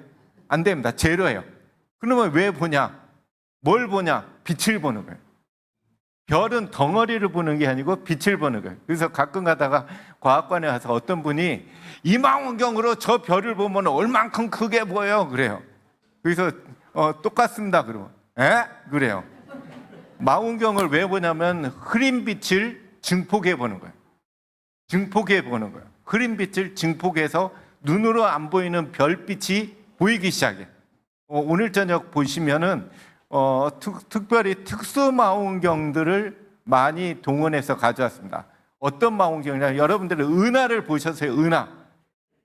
안 됩니다. 제로예요. 그러면 왜 보냐? 뭘 보냐? 빛을 보는 거예요. 별은 덩어리를 보는 게 아니고 빛을 보는 거예요. 그래서 가끔 가다가 과학관에 와서 어떤 분이 이 망원경으로 저 별을 보면 얼만큼 크게 보여요? 그래요. 그래서 똑같습니다. 그러면 그래요. 망원경을 왜 보냐면 흐린 빛을 증폭해 보는 거예요. 증폭해 보는 거예요. 흐린 빛을 증폭해서 눈으로 안 보이는 별빛이 보이기 시작해. 오늘 저녁 보시면은 특별히 특수 망원경들을 많이 동원해서 가져왔습니다. 어떤 망원경이냐? 여러분들은 은하를 보셨어요?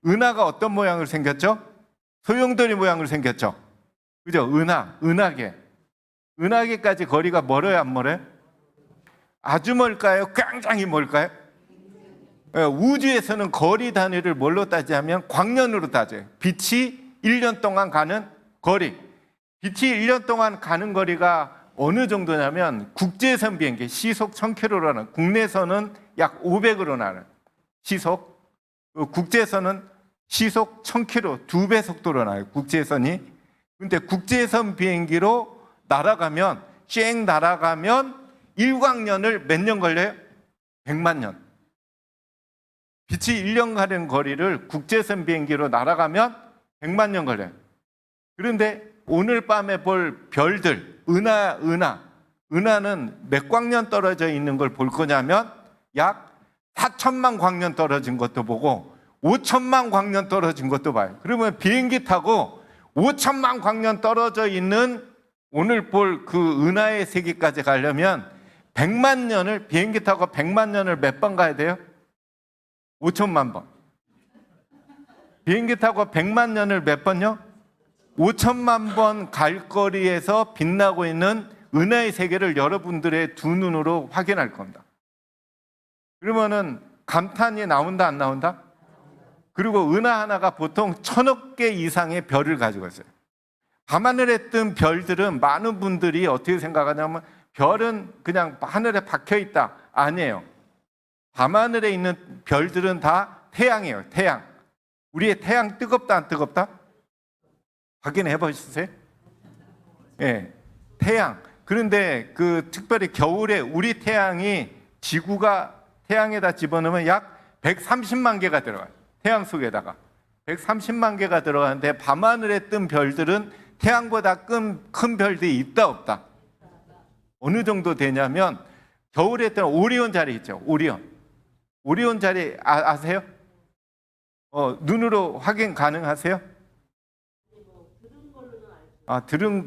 은하가 어떤 모양을 생겼죠? 소용돌이 모양을 생겼죠? 그죠? 은하계까지 거리가 멀어요, 안 멀어요? 아주 멀까요? 굉장히 멀까요? 우주에서는 거리 단위를 뭘로 따지냐면 광년으로 따져요. 빛이 1년 동안 가는 거리. 빛이 1년 동안 가는 거리가 어느 정도냐면 국제선 비행기 시속 1000km라는, 국내선은 약 500으로 나는 시속, 국제선은 시속 1000km 2배 속도로 나요. 국제선이. 근데 국제선 비행기로 날아가면 쌩 날아가면 일광년을 몇 년 걸려요? 100만 년. 빛이 1년 가는 거리를 국제선 비행기로 날아가면 100만 년 걸려요. 그런데 오늘 밤에 볼 별들, 은하는 몇 광년 떨어져 있는 걸 볼 거냐면 약 4천만 광년 떨어진 것도 보고 5천만 광년 떨어진 것도 봐요. 그러면 비행기 타고 5천만 광년 떨어져 있는 오늘 볼 그 은하의 세계까지 가려면 100만 년을, 비행기 타고 100만 년을 몇 번 가야 돼요? 5천만 번. 비행기 타고 100만 년을 몇 번요? 5천만 번 갈 거리에서 빛나고 있는 은하의 세계를 여러분들의 두 눈으로 확인할 겁니다. 그러면은 감탄이 나온다 안 나온다? 그리고 은하 하나가 보통 1000억 개 이상의 별을 가지고 있어요. 밤하늘에 뜬 별들은 많은 분들이 어떻게 생각하냐면 별은 그냥 하늘에 박혀 있다. 아니에요. 밤하늘에 있는 별들은 다 태양이에요. 태양. 우리의 태양 뜨겁다 안 뜨겁다? 확인해 보셨어요? 예, 태양. 그런데 그 특별히 겨울에 우리 태양이 지구가 태양에다 집어넣으면 약 130만 개가 들어가요. 태양 속에다가 130만 개가 들어가는데 밤하늘에 뜬 별들은 태양보다 큰 별들이 있다 없다? 어느 정도 되냐면 겨울에 뜬 오리온 자리 있죠. 오리온 자리 아세요? 눈으로 확인 가능하세요?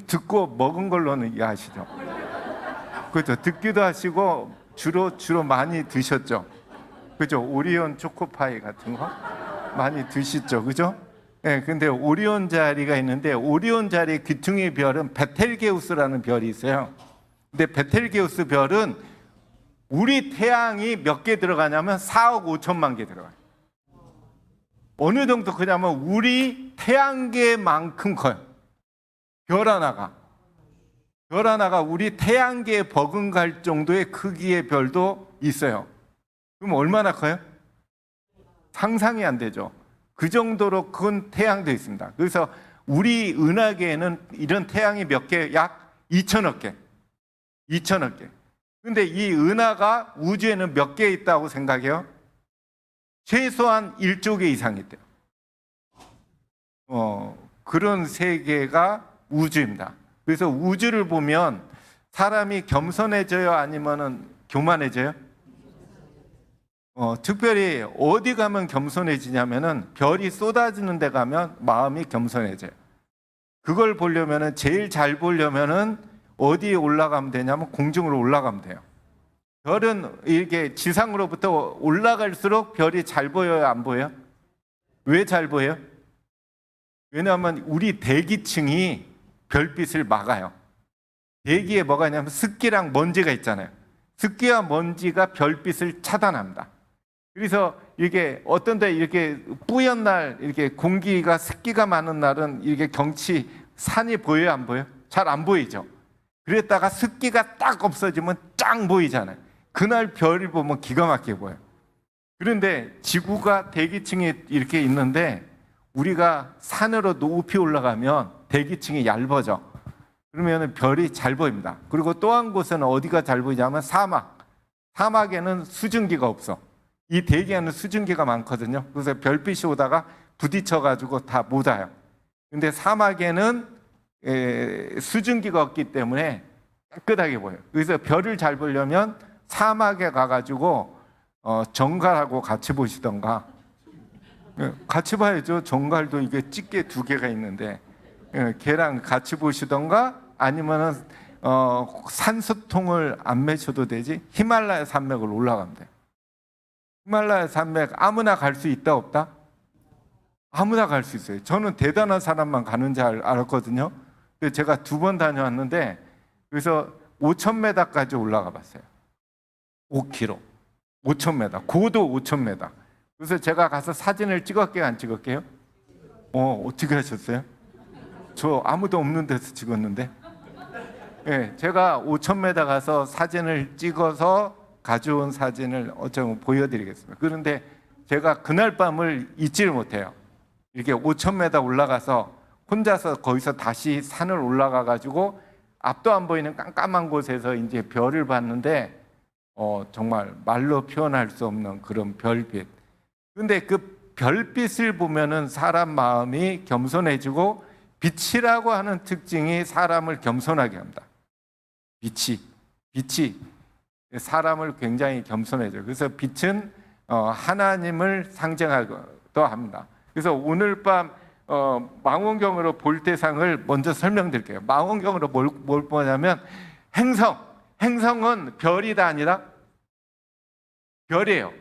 듣고 먹은 걸로는 이해하시죠. 그렇죠. 듣기도 하시고 주로 많이 드셨죠. 그죠? 오리온 초코파이 같은 거 많이 드시죠. 그죠? 예, 근데 오리온 자리가 있는데 오리온 자리 귀퉁이 별은 베텔게우스라는 별이 있어요. 근데 베텔게우스 별은 우리 태양이 몇 개 들어가냐면 4억 5천만 개 들어가요. 어느 정도 크냐면 우리 태양계만큼 커요. 별 하나가 우리 태양계에 버금갈 정도의 크기의 별도 있어요. 그럼 얼마나 커요? 상상이 안 되죠. 그 정도로 큰 태양도 있습니다. 그래서 우리 은하계에는 이런 태양이 몇 개? 약 2천억 개. 2천억 개. 근데 이 은하가 우주에는 몇 개 있다고 생각해요? 최소한 1조 개 이상 있대요. 그런 세계가 우주입니다. 그래서 우주를 보면 사람이 겸손해져요? 아니면은 교만해져요? 특별히 어디 가면 겸손해지냐면은 별이 쏟아지는 데 가면 마음이 겸손해져요. 그걸 보려면은 제일 잘 보려면은 어디에 올라가면 되냐면 공중으로 올라가면 돼요. 별은 이렇게 지상으로부터 올라갈수록 별이 잘 보여요, 안 보여요? 왜 잘 보여요? 왜냐하면 우리 대기층이 별빛을 막아요. 대기에 뭐가 있냐면 습기랑 먼지가 있잖아요. 습기와 먼지가 별빛을 차단합니다. 그래서 이게 어떤 데 이렇게 뿌연 날, 이렇게 공기가 습기가 많은 날은 이렇게 경치, 산이 보여요, 안 보여요? 잘 안 보이죠? 그랬다가 습기가 딱 없어지면 짱 보이잖아요. 그날 별을 보면 기가 막히게 보여요. 그런데 지구가 대기층이 이렇게 있는데 우리가 산으로 높이 올라가면 대기층이 얇아져. 그러면 별이 잘 보입니다. 그리고 또 한 곳은 어디가 잘 보이냐면 사막. 사막에는 수증기가 없어. 이 대기에는 수증기가 많거든요. 그래서 별빛이 오다가 부딪혀가지고 다 못 와요. 근데 사막에는 수증기가 없기 때문에 깨끗하게 보여요. 그래서 별을 잘 보려면 사막에 가가지고 정갈하고 같이 보시던가. 같이 봐야죠. 정갈도 이게 집게 2개가 있는데 걔랑 같이 보시던가 아니면은 산소통을 안 매셔도 되지. 히말라야 산맥을 올라가면 돼. 히말라야 산맥 아무나 갈 수 있다 없다? 아무나 갈 수 있어요. 저는 대단한 사람만 가는 줄 알았거든요. 그래서 제가 2번 다녀왔는데 그래서 5,000m까지 올라가 봤어요. 5km, 5,000m, 고도 5,000m. 그래서 제가 가서 사진을 찍었게요, 안 찍었게요? 어떻게 하셨어요? 저 아무도 없는 데서 찍었는데. 네, 제가 5,000m 가서 사진을 찍어서 가져온 사진을 어쩌면 보여드리겠습니다. 그런데 제가 그날 밤을 잊지를 못해요. 이렇게 5,000m 올라가서 혼자서 거기서 다시 산을 올라가 가지고 앞도 안 보이는 깜깜한 곳에서 이제 별을 봤는데 정말 말로 표현할 수 없는 그런 별빛. 근데 그 별빛을 보면은 사람 마음이 겸손해지고 빛이라고 하는 특징이 사람을 겸손하게 합니다. 빛이 사람을 굉장히 겸손해져요. 그래서 빛은 하나님을 상징하기도 합니다. 그래서 오늘 밤 망원경으로 볼 대상을 먼저 설명드릴게요. 망원경으로 뭘 보냐면 행성은 별이다 아니라 별이에요.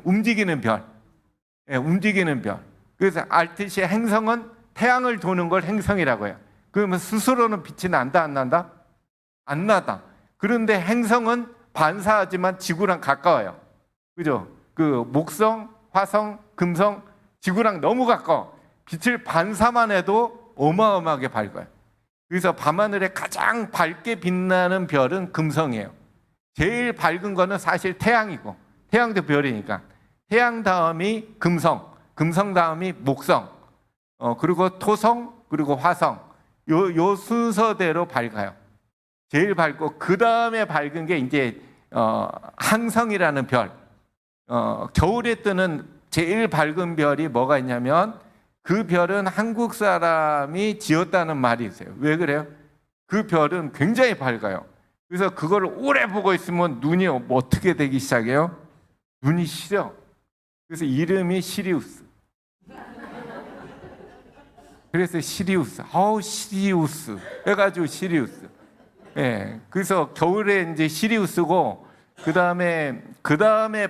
움직이는 별. 움직이는 별. 그래서 알듯이 행성은 태양을 도는 걸 행성이라고 해요. 그러면 스스로는 빛이 난다 안 난다? 안 나다. 그런데 행성은 반사하지만 지구랑 가까워요. 그죠? 그 목성, 화성, 금성, 지구랑 너무 가까워. 빛을 반사만 해도 어마어마하게 밝아요. 그래서 밤하늘에 가장 밝게 빛나는 별은 금성이에요. 제일 밝은 거는 사실 태양이고, 태양도 별이니까. 태양 다음이 금성, 금성 다음이 목성, 그리고 토성, 그리고 화성. 요 순서대로 밝아요. 제일 밝고 그 다음에 밝은 게 이제 항성이라는 별. 겨울에 뜨는 제일 밝은 별이 뭐가 있냐면 그 별은 한국 사람이 지었다는 말이 있어요. 왜 그래요? 그 별은 굉장히 밝아요. 그래서 그걸 오래 보고 있으면 눈이 어떻게 되기 시작해요? 눈이 시려. 그래서 이름이 시리우스. 그래서 시리우스. 시리우스. 해가지고 시리우스. 예. 그래서 겨울에 이제 시리우스고, 그 다음에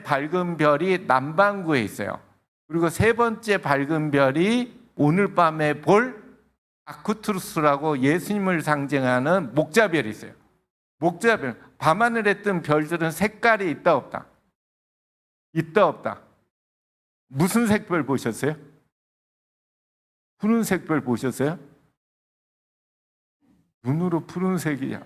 밝은 별이 남반구에 있어요. 그리고 세 번째 밝은 별이 오늘 밤에 볼 아쿠투루스라고 예수님을 상징하는 목자별이 있어요. 목자별. 밤하늘에 뜬 별들은 색깔이 있다 없다? 있다 없다? 무슨 색별 보셨어요? 푸른색 별 보셨어요? 눈으로 푸른색이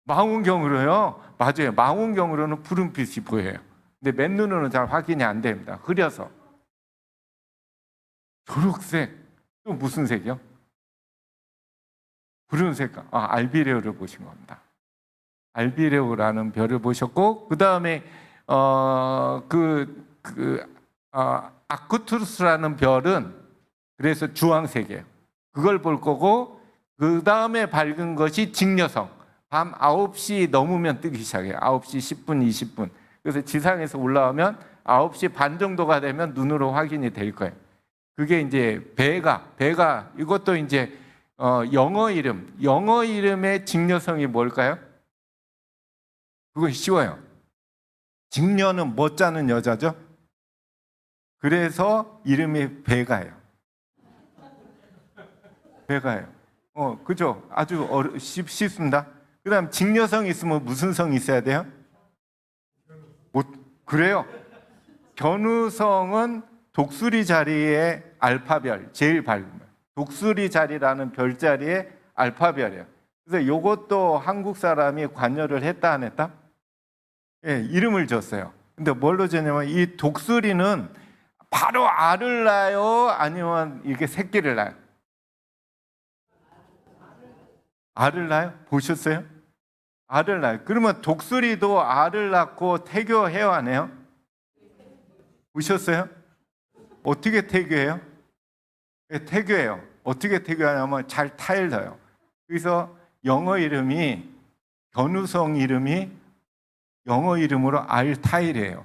망원경으로요? 맞아요. 망원경으로는 푸른빛이 보여요. 근데 맨눈으로는 잘 확인이 안 됩니다. 흐려서. 초록색. 또 무슨 색이요? 푸른색. 알비레오를 보신 겁니다. 알비레오라는 별을 보셨고, 그 다음에 아쿠투루스라는 별은 그래서 주황색이에요. 그걸 볼 거고, 그 다음에 밝은 것이 직녀성. 밤 9시 넘으면 뜨기 시작해요. 9시 10분, 20분. 그래서 지상에서 올라오면 9시 반 정도가 되면 눈으로 확인이 될 거예요. 그게 이제 베가 이것도 이제 영어 이름의 직녀성이 뭘까요? 그거 쉬워요. 직녀는 못 자는 여자죠. 그래서 이름이 베가예요. 그죠? 아주 쉽습니다. 그 다음 직녀성이 있으면 무슨 성이 있어야 돼요? 그래요. 견우성은 독수리 자리의 알파별, 제일 밝은 별. 독수리 자리라는 별자리의 알파별이에요. 그래서 이것도 한국 사람이 관여를 했다 안 했다? 예, 이름을 줬어요. 근데 뭘로 줬냐면 이 독수리는 바로 알을 낳아요? 아니면 이렇게 새끼를 낳아요? 알을 낳아요? 보셨어요? 알을 낳아요. 그러면 독수리도 알을 낳고 태교해요, 안 해요? 보셨어요? 어떻게 태교해요? 네, 태교해요. 어떻게 태교하냐면 잘 타일러요. 그래서 영어 이름이 견우성 이름이 영어 이름으로 알타일이에요.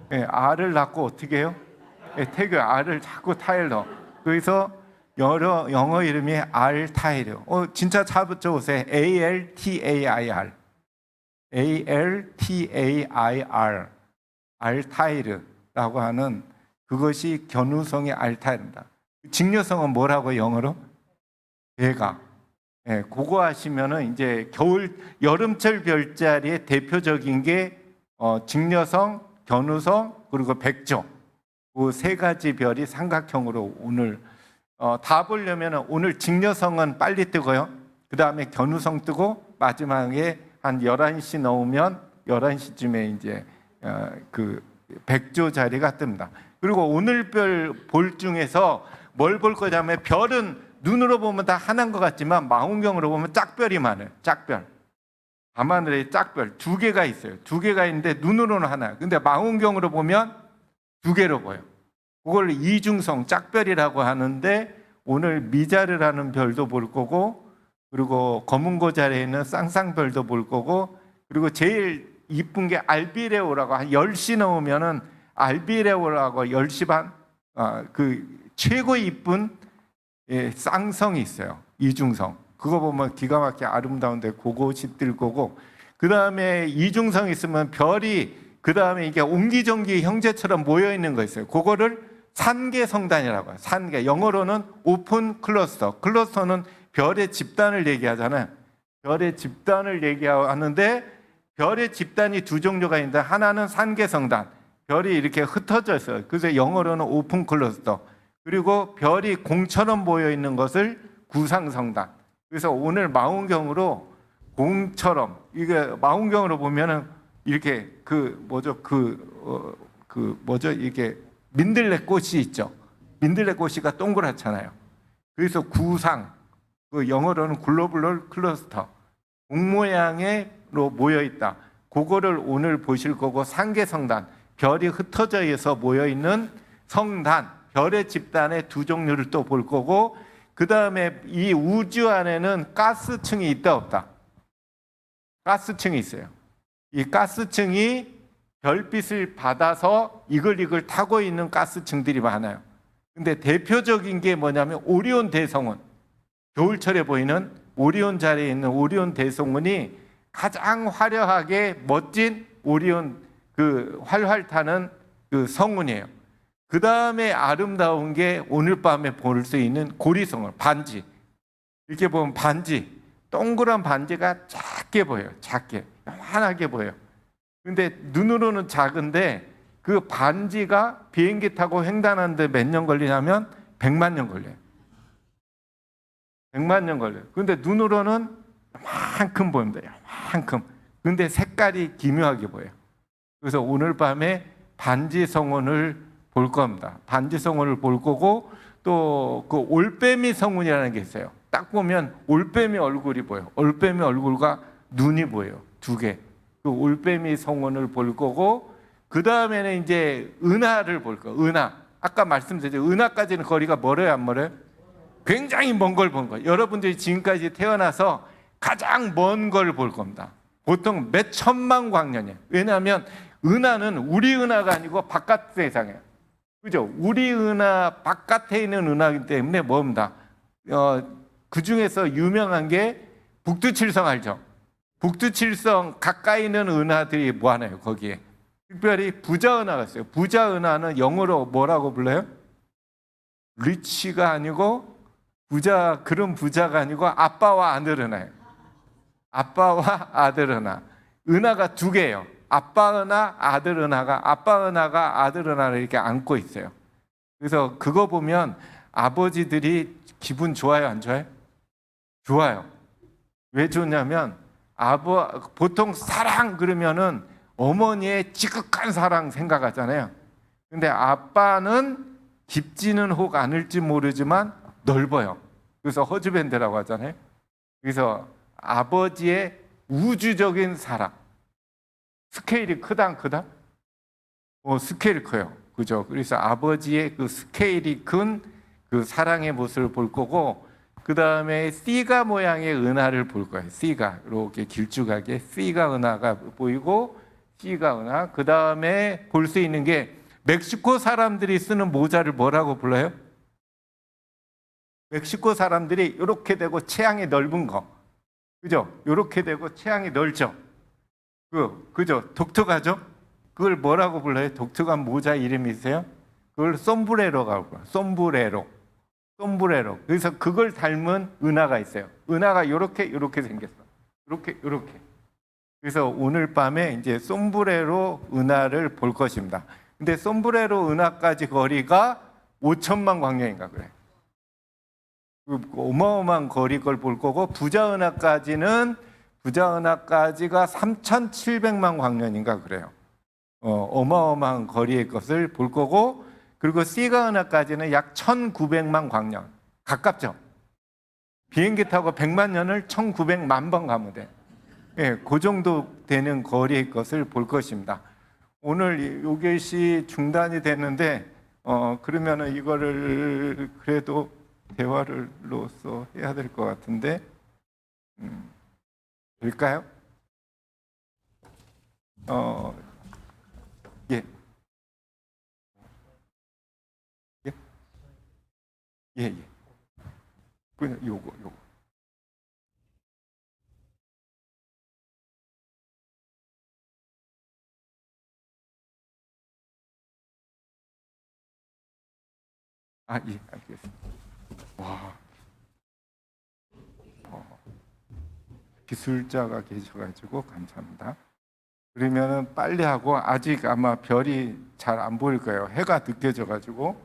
네, 알을 낳고 어떻게 해요? 네, 태교 알을 자꾸 타일러. 그래서 영어 이름이 알타일이에요. 진짜 잘 붙여보세요. ALTAIR. ALTAIR. 알타이르라고 하는 그것이 견우성의 알타이르입니다. 직녀성은 뭐라고 영어로? 베가. 예, 그거 하시면은 이제 여름철 별자리의 대표적인 게 직녀성, 견우성, 그리고 백조. 그 세 가지 별이 삼각형으로 오늘 다 보려면 오늘 직녀성은 빨리 뜨고요. 그 다음에 견우성 뜨고 마지막에 한 11시 넘으면 11시쯤에 이제 그 백조 자리가 뜹니다. 그리고 오늘 별 볼 중에서 뭘 볼 거냐면 별은 눈으로 보면 다 하나인 것 같지만 망원경으로 보면 짝별이 많아요. 짝별. 밤하늘에 짝별 2개가 있어요. 2개가 있는데 눈으로는 하나. 근데 망원경으로 보면 2개로 보여요. 그걸 이중성 짝별이라고 하는데 오늘 미자르라는 별도 볼 거고 그리고 검은 고자리에 있는 쌍쌍별도 볼 거고 그리고 제일 이쁜 게 알비레오라고 한 10시 넘으면은 알비레오라고 10시 반 그 최고 이쁜 쌍성이 있어요. 이중성. 그거 보면 기가 막히게 아름다운데 그거 씹들 거고 그 다음에 이중성 있으면 별이 그 다음에 이게 옹기종기 형제처럼 모여 있는 거 있어요. 그거를 산계 성단이라고 해요. 산계. 영어로는 오픈 클러스터. 클러스터는 별의 집단을 얘기하잖아요. 별의 집단을 얘기하는데 별의 집단이 두 종류가 있는데 하나는 산계 성단. 별이 이렇게 흩어져 있어요. 그래서 영어로는 오픈 클러스터. 그리고 별이 공처럼 모여 있는 것을 구상 성단. 그래서 오늘 망원경으로 공처럼 이게 망원경으로 보면은 이렇게 이게 민들레꽃이 있죠. 민들레꽃이가 동그랗잖아요. 그래서 구상, 그 영어로는 글로벌 클러스터, 공 모양으로 모여 있다. 그거를 오늘 보실 거고 산계성단, 별이 흩어져 있어 모여 있는 성단, 별의 집단의 두 종류를 또 볼 거고 그 다음에 이 우주 안에는 가스층이 있다 없다. 가스층이 있어요. 이 가스층이 별빛을 받아서 이걸 타고 있는 가스층들이 많아요. 근데 대표적인 게 뭐냐면 오리온 대성운. 겨울철에 보이는 오리온 자리에 있는 오리온 대성운이 가장 화려하게 멋진 오리온 그 활활 타는 그 성운이에요. 그 다음에 아름다운 게 오늘 밤에 볼 수 있는 고리성운, 반지. 이렇게 보면 반지, 동그란 반지가 작게 보여요. 작게, 요만하게 보여요. 근데 눈으로는 작은데 그 반지가 비행기 타고 횡단하는데 몇 년 걸리냐면 100만 년 걸려요. 100만 년 걸려요. 근데 눈으로는 요만큼 보입니다. 요만큼. 근데 색깔이 기묘하게 보여요. 그래서 오늘 밤에 반지 성운을 볼 겁니다. 반지 성운을 볼 거고 또 그 올빼미 성운이라는 게 있어요. 딱 보면 올빼미 얼굴이 보여요. 올빼미 얼굴과 눈이 보여요. 두 개. 그 올빼미 성운을 볼 거고 그 다음에는 이제 은하를 볼 거예요. 은하. 아까 말씀드렸죠. 은하까지는 거리가 멀어요, 안 멀어요? 굉장히 먼 걸 본 거예요. 여러분들이 지금까지 태어나서 가장 먼 걸 볼 겁니다. 보통 몇 천만 광년이에요. 왜냐하면 은하는 우리 은하가 아니고 바깥 세상이에요. 그죠? 우리 은하 바깥에 있는 은하이기 때문에 뭡니다. 그 중에서 유명한 게 북두칠성 알죠? 북두칠성 가까이 있는 은하들이 뭐 하나요? 거기에 특별히 부자 은하가 있어요. 부자 은하는 영어로 뭐라고 불러요? 리치가 아니고 부자, 그런 부자가 아니고 아빠와 아들 은하예요. 아빠와 아들 은하. 은하가 두 개예요. 아빠 은하, 아들 은하가, 아빠 은하가 아들 은하를 이렇게 안고 있어요. 그래서 그거 보면 아버지들이 기분 좋아요, 안 좋아요? 좋아요. 왜 좋냐면 보통 사랑 그러면은 어머니의 지극한 사랑 생각하잖아요. 근데 아빠는 깊지는 혹 않을지 모르지만 넓어요. 그래서 허즈밴드라고 하잖아요. 그래서 아버지의 우주적인 사랑. 스케일이 크다 안 크다? 스케일이 커요. 그죠? 그래서 아버지의 그 스케일이 큰 그 사랑의 모습을 볼 거고 그 다음에 C가 모양의 은하를 볼 거예요. C가 이렇게 길쭉하게 C가 은하가 보이고 C가 은하. 그 다음에 볼 수 있는 게 멕시코 사람들이 쓰는 모자를 뭐라고 불러요? 멕시코 사람들이 이렇게 되고 체형이 넓은 거. 그죠? 이렇게 되고 체형이 넓죠? 그죠? 독특하죠? 그걸 뭐라고 불러요? 독특한 모자 이름이 있어요? 그걸 솜브레로라고 불러요. 솜브레로. 그래서 그걸 닮은 은하가 있어요. 은하가 이렇게 생겼어. 이렇게. 그래서 오늘 밤에 이제 솜브레로 은하를 볼 것입니다. 근데 솜브레로 은하까지 거리가 5천만 광년인가 그래요. 어마어마한 거리 걸 볼 거고 부자 은하까지가 3,700만 광년인가 그래요. 어마어마한 거리의 것을 볼 거고 그리고 C가 은하까지는 약 1,900만 광년. 가깝죠? 비행기 타고 100만 년을 1,900만 번 가면 돼. 예, 그 정도 되는 거리의 것을 볼 것입니다. 오늘 요것이 중단이 됐는데 그러면은 이거를 그래도 대화를로서 해야 될 것 같은데, 될까요? 예. 예. 예, 예. 그냥 요거. 아, 예, 알겠습니다. 와. 기술자가 계셔가지고 감사합니다. 그러면은 빨리 하고, 아직 아마 별이 잘 안 보일 거예요. 해가 느껴져가지고.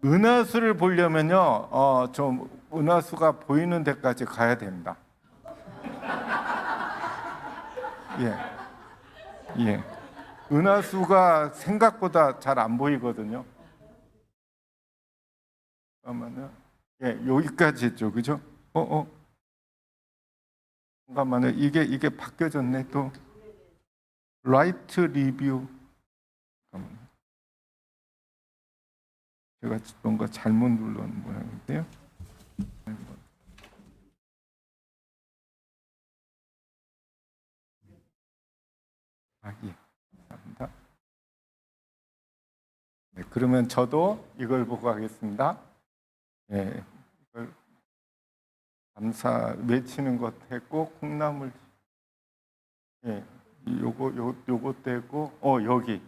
은하수를 보려면요, 좀 은하수가 보이는 데까지 가야 됩니다. 예. 은하수가 생각보다 잘 안 보이거든요. 잠깐만요. 예, 여기까지 했죠, 그죠? 잠깐만요. 이게 바뀌어졌네 또. 라이트 리뷰. 잠깐만요. 제가 뭔가 잘못 눌렀는 모양인데요. 아, 예. 감사합니다. 네, 그러면 저도 이걸 보고 하겠습니다. 예, 이걸 감사 외치는 것 했고, 콩나물, 예, 요것도 했고, 여기,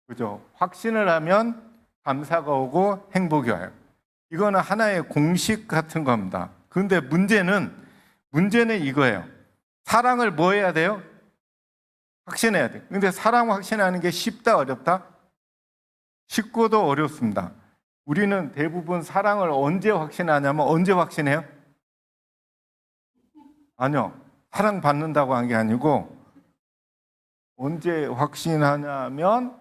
그죠? 확신을 하면 감사가 오고 행복이 와요. 이거는 하나의 공식 같은 겁니다. 그런데 문제는 이거예요. 사랑을 뭐 해야 돼요? 확신해야 돼요. 근데 사랑 확신하는 게 쉽다, 어렵다? 쉽고도 어렵습니다. 우리는 대부분 사랑을 언제 확신하냐면, 언제 확신해요? 아니요. 사랑받는다고 한 게 아니고, 언제 확신하냐면,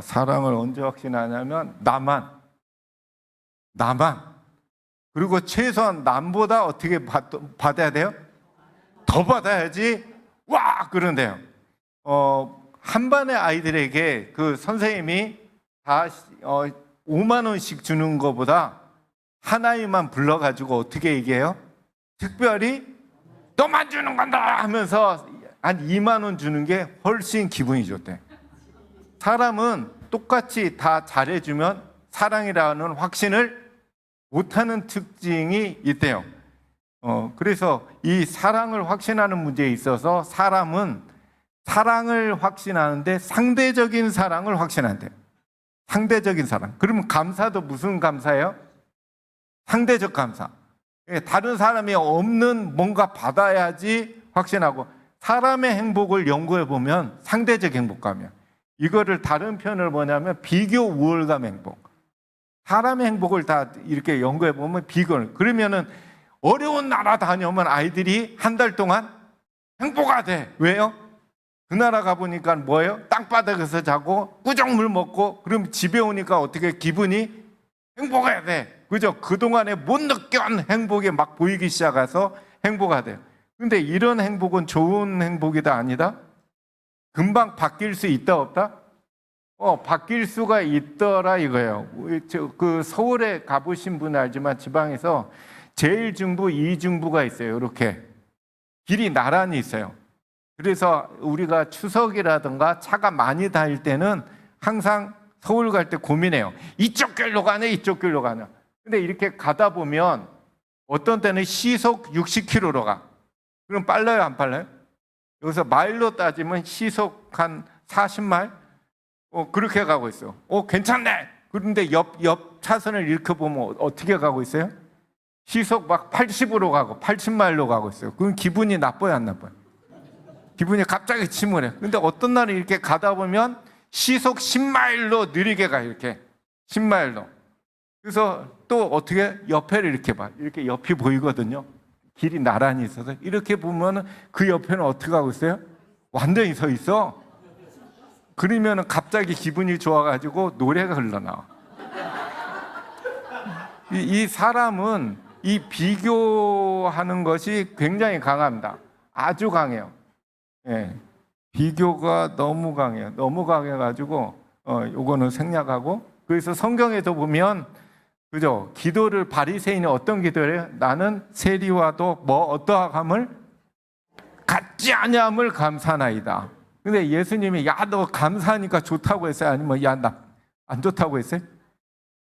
사랑을 언제 확신하냐면, 나만. 그리고 최소한 남보다 어떻게 받아야 돼요? 더 받아야지, 와! 그런데요. 한 반의 아이들에게 그 선생님이 다 5만 원씩 주는 것보다 한 아이만 불러가지고 어떻게 얘기해요? 특별히 너만 주는 건다 하면서 한 2만 원 주는 게 훨씬 기분이 좋대. 사람은 똑같이 다 잘해주면 사랑이라는 확신을 못하는 특징이 있대요. 그래서 이 사랑을 확신하는 문제에 있어서 사람은 사랑을 확신하는데 상대적인 사랑을 확신한대요. 상대적인 사랑. 그러면 감사도 무슨 감사예요? 상대적 감사. 다른 사람이 없는 뭔가 받아야지 확신하고, 사람의 행복을 연구해 보면 상대적 행복감이야. 이거를 다른 표현을 뭐냐면 비교 우월감 행복. 사람의 행복을 다 이렇게 연구해 보면 비교를. 그러면은 어려운 나라 다녀오면 아이들이 한 달 동안 행복하대. 왜요? 그 나라 가보니까 뭐예요? 땅바닥에서 자고 꾸정물 먹고, 그럼 집에 오니까 어떻게 기분이 행복해야 돼. 그죠? 그동안에 못 느껴온 행복이 막 보이기 시작해서 행복하대요. 근데 이런 행복은 좋은 행복이다, 아니다? 금방 바뀔 수 있다, 없다? 바뀔 수가 있더라 이거예요. 그 서울에 가보신 분 알지만 지방에서 제1중부, 2중부가 있어요. 이렇게 길이 나란히 있어요. 그래서 우리가 추석이라든가 차가 많이 다닐 때는 항상 서울 갈 때 고민해요. 이쪽 길로 가냐, 이쪽 길로 가냐. 근데 이렇게 가다 보면 어떤 때는 시속 60km로 가. 그럼 빨라요, 안 빨라요? 여기서 마일로 따지면 시속 한 40마일? 그렇게 가고 있어. 괜찮네. 그런데 옆 차선을 이렇게 보면 어떻게 가고 있어요? 시속 막 80으로 가고 80마일로 가고 있어요. 그럼 기분이 나빠요, 안 나빠요? 기분이 갑자기 침울해. 근데 어떤 날은 이렇게 가다 보면 시속 10마일로 느리게 가, 이렇게. 10마일로. 그래서 또 어떻게 옆에를 이렇게 봐. 이렇게 옆이 보이거든요. 길이 나란히 있어서. 이렇게 보면 그 옆에는 어떻게 하고 있어요? 완전히 서 있어. 그러면 갑자기 기분이 좋아가지고 노래가 흘러나와. 이 사람은 이 비교하는 것이 굉장히 강합니다. 아주 강해요. 예. 비교가 너무 강해요. 너무 강해가지고 요거는 생략하고. 그래서 성경에도 보면 그죠? 기도를 바리새인이 어떤 기도를 해요? 나는 세리와도 뭐 어떠함을 갖지 아니함을 감사나이다. 근데 예수님이 야 너 감사하니까 좋다고 했어요? 아니면 야 나 안 좋다고 했어요?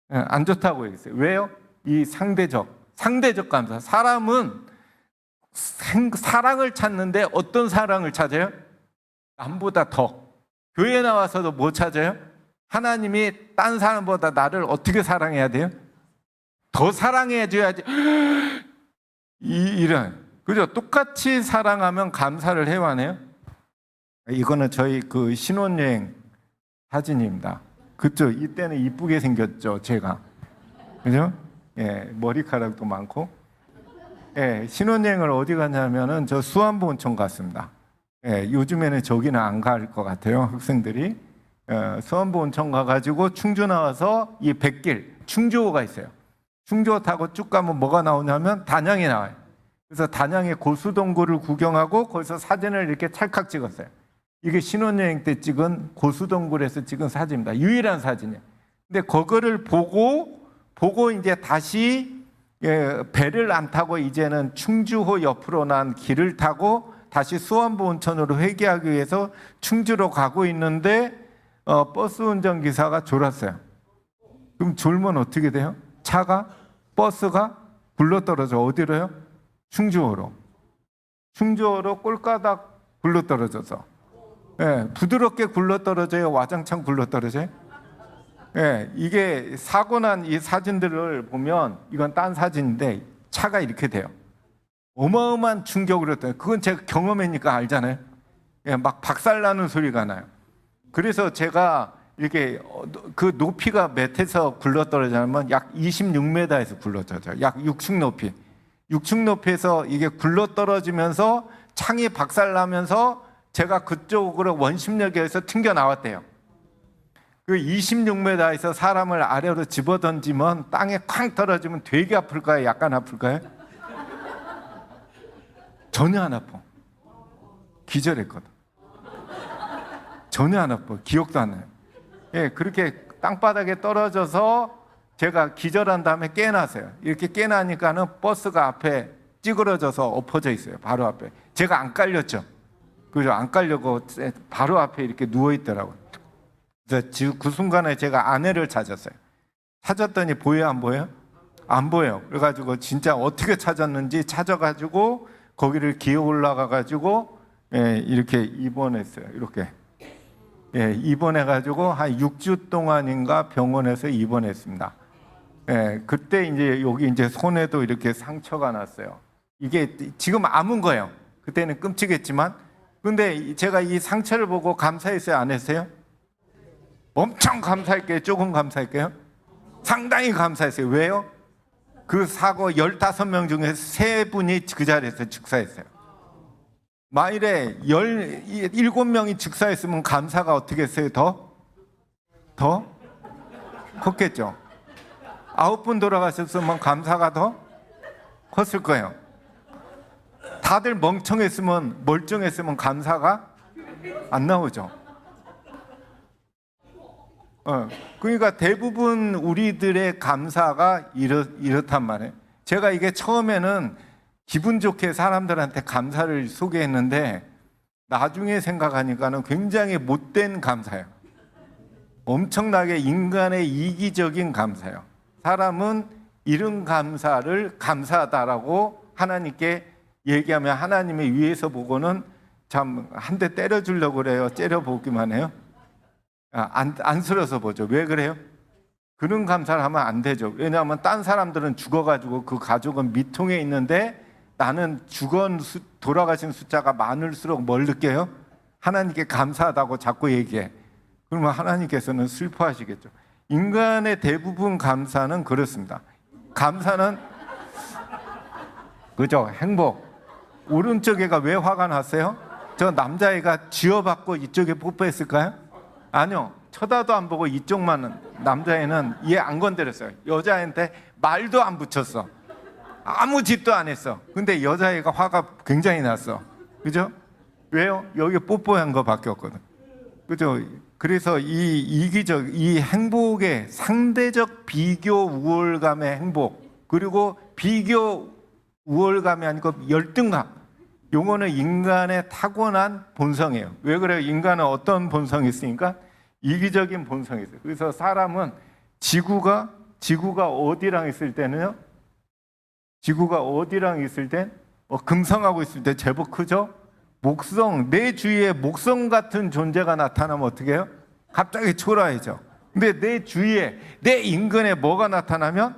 안 좋다고 했어요. 왜요? 이 상대적 감사. 사람은 사랑을 찾는데 어떤 사랑을 찾아요? 남보다 더. 교회 나와서도 뭐 찾아요? 하나님이 딴 사람보다 나를 어떻게 사랑해야 돼요? 더 사랑해 줘야지. 이런. 그죠? 똑같이 사랑하면 감사를 해야 하네요. 이거는 저희 그 신혼여행 사진입니다. 그죠? 이때는 이쁘게 생겼죠, 제가. 그죠? 예, 머리카락도 많고. 예, 신혼여행을 어디 갔냐면은 저 수안보 온천 갔습니다. 예, 요즘에는 저기는 안 갈 것 같아요, 학생들이. 수안보 온천 가가지고 충주 나와서 이 백길, 충주호가 있어요. 충주호 타고 쭉 가면 뭐가 나오냐면 단양이 나와요. 그래서 단양의 고수동굴을 구경하고 거기서 사진을 이렇게 찰칵 찍었어요. 이게 신혼여행 때 찍은 고수동굴에서 찍은 사진입니다. 유일한 사진이에요. 근데 그거를 보고 이제 다시 배를 안 타고 이제는 충주호 옆으로 난 길을 타고 다시 수안보 온천으로 회귀하기 위해서 충주로 가고 있는데 버스 운전기사가 졸았어요. 그럼 졸면 어떻게 돼요? 버스가 굴러떨어져. 어디로요? 충주호로 꼴까닥 굴러떨어져서. 예, 부드럽게 굴러떨어져요? 와장창 굴러떨어져요? 예, 이게 사고 난 이 사진들을 보면 이건 딴 사진인데 차가 이렇게 돼요. 어마어마한 충격을 했더니 그건 제가 경험하니까 알잖아요. 예, 막 박살나는 소리가 나요. 그래서 제가 이렇게 그 높이가 몇에서 굴러떨어지냐면 약 26m에서 굴러떨어져요. 약 6층 높이. 6층 높이에서 이게 굴러떨어지면서 창이 박살나면서 제가 그쪽으로 원심력에서 튕겨 나왔대요. 그 26m에서 사람을 아래로 집어던지면 땅에 쾅 떨어지면 되게 아플까요? 약간 아플까요? 전혀 안 아파. 기절했거든. 전혀 안 아파. 기억도 안 나요. 예, 그렇게 땅바닥에 떨어져서 제가 기절한 다음에 깨어났어요. 이렇게 깨어나니까는 버스가 앞에 찌그러져서 엎어져 있어요. 바로 앞에. 제가 안 깔렸죠. 그죠? 안 깔려고 바로 앞에 이렇게 누워 있더라고요. 그래서 그 순간에 제가 아내를 찾았어요. 찾았더니 보여요, 안 보여요? 안 보여요. 그래가지고 진짜 어떻게 찾았는지 찾아가지고 거기를 기어 올라가가지고 이렇게 입원했어요. 이렇게. 예, 입원해가지고 한 6주 동안인가 병원에서 입원했습니다. 예, 그때 이제 여기 이제 손에도 이렇게 상처가 났어요. 이게 지금 아문 거예요. 그때는 끔찍했지만. 근데 제가 이 상처를 보고 감사했어요, 안 했어요? 엄청 감사할게요. 조금 감사할게요. 상당히 감사했어요. 왜요? 그 사고 15명 중에 3분이 그 자리에서 즉사했어요. 만일에 17명이 즉사했으면 감사가 어떻게 했어요? 더 컸겠죠. 9분 돌아가셨으면 감사가 더 컸을 거예요. 다들 멀쩡했으면 감사가 안 나오죠. 그러니까 대부분 우리들의 감사가 이렇단 말이에요. 제가 이게 처음에는 기분 좋게 사람들한테 감사를 소개했는데 나중에 생각하니까는 굉장히 못된 감사예요. 엄청나게 인간의 이기적인 감사예요. 사람은 이런 감사를 감사하다라고 하나님께 얘기하면 하나님의 위에서 보고는 참 한 대 때려주려고 그래요. 째려보기만 해요. 안쓰러서 보죠. 왜 그래요? 그런 감사를 하면 안 되죠. 왜냐하면 딴 사람들은 죽어가지고 그 가족은 미통에 있는데 나는 돌아가신 숫자가 많을수록 뭘 느껴요? 하나님께 감사하다고 자꾸 얘기해. 그러면 하나님께서는 슬퍼하시겠죠. 인간의 대부분 감사는 그렇습니다. 감사는 그죠? 행복. 오른쪽에가 왜 화가 났어요? 저 남자애가 쥐어받고 이쪽에 뽀뽀했을까요? 아니요. 쳐다도 안 보고 이쪽만 남자애는 얘 안 건드렸어요. 여자애한테 말도 안 붙였어. 아무 짓도 안 했어. 근데 여자애가 화가 굉장히 났어. 그죠? 왜요? 여기 뽀뽀한 거밖에 없거든. 그죠? 그래서 이 이기적, 이 행복의 상대적 비교 우월감의 행복, 그리고 비교 우월감이 아니고 열등감, 요거는 인간의 타고난 본성이에요. 왜 그래요? 인간은 어떤 본성이 있으니까? 이기적인 본성이 있어요. 그래서 사람은 지구가 어디랑 있을 때는요? 지구가 어디랑 있을 땐 금성하고 있을 때 제법 크죠? 목성, 내 주위에 목성 같은 존재가 나타나면 어떻게 해요? 갑자기 초라해져. 근데 내 주위에, 내 인근에 뭐가 나타나면?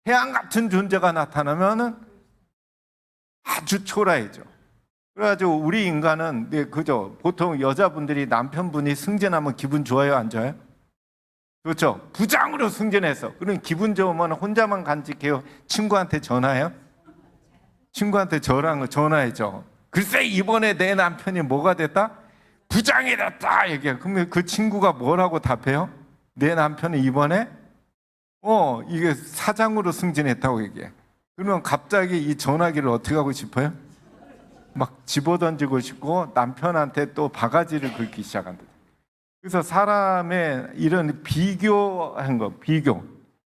태양 같은 존재가 나타나면은 아주 초라해져. 그래가지고 우리 인간은, 그죠? 보통 여자분들이 남편분이 승진하면 기분 좋아요, 안 좋아요? 그렇죠? 부장으로 승진해서. 그럼 기분 좋으면 혼자만 간직해요? 친구한테 전화해요? 친구한테 전화해죠. 글쎄 이번에 내 남편이 뭐가 됐다? 부장이 됐다 얘기해. 그러면 그 친구가 뭐라고 답해요? 내 남편이 이번에 이게 사장으로 승진했다고 얘기해. 그러면 갑자기 이 전화기를 어떻게 하고 싶어요? 막 집어던지고 싶고 남편한테 또 바가지를 긁기 시작한다. 그래서 사람의 이런 비교한 거, 비교,